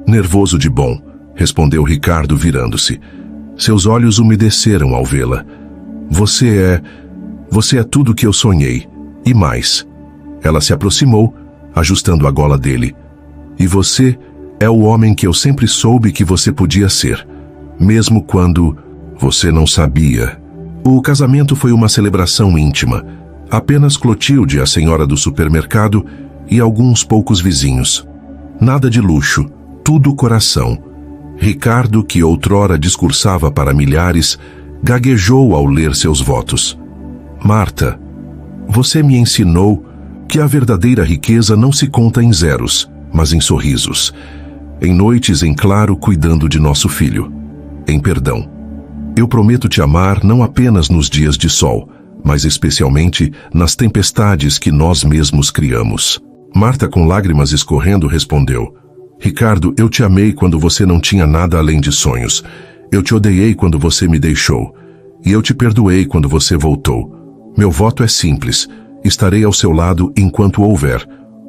Nervoso de bom, respondeu Ricardo virando-se. Seus olhos umedeceram ao vê-la. Você é tudo o que eu sonhei, e mais. Ela se aproximou, ajustando a gola dele. E você é o homem que eu sempre soube que você podia ser, mesmo quando você não sabia. O casamento foi uma celebração íntima. Apenas Clotilde, a senhora do supermercado, e alguns poucos vizinhos. Nada de luxo, tudo coração. Ricardo, que outrora discursava para milhares, gaguejou ao ler seus votos. Marta, você me ensinou que a verdadeira riqueza não se conta em zeros, mas em sorrisos. Em noites em claro cuidando de nosso filho. Em perdão. Eu prometo te amar não apenas nos dias de sol, mas especialmente nas tempestades que nós mesmos criamos. Marta, com lágrimas escorrendo, respondeu: Ricardo, eu te amei quando você não tinha nada além de sonhos. Eu te odiei quando você me deixou. E eu te perdoei quando você voltou. Meu voto é simples. Estarei ao seu lado enquanto houver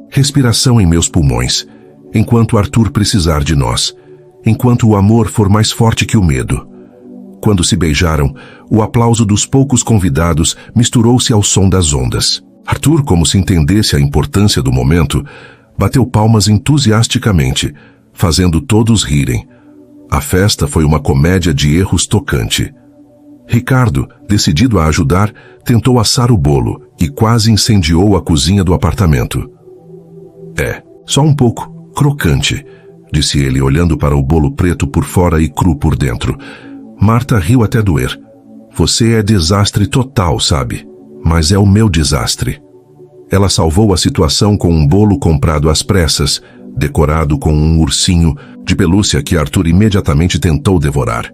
respiração em meus pulmões. Enquanto Arthur precisar de nós, enquanto o amor for mais forte que o medo. Quando se beijaram, o aplauso dos poucos convidados misturou-se ao som das ondas. Arthur, como se entendesse a importância do momento, bateu palmas entusiasticamente, fazendo todos rirem. A festa foi uma comédia de erros tocante. Ricardo, decidido a ajudar, tentou assar o bolo e quase incendiou a cozinha do apartamento. "É, só um pouco crocante", disse ele, olhando para o bolo preto por fora e cru por dentro. Marta riu até doer. "Você é desastre total, sabe? Mas é o meu desastre." Ela salvou a situação com um bolo comprado às pressas, decorado com um ursinho de pelúcia que Arthur imediatamente tentou devorar.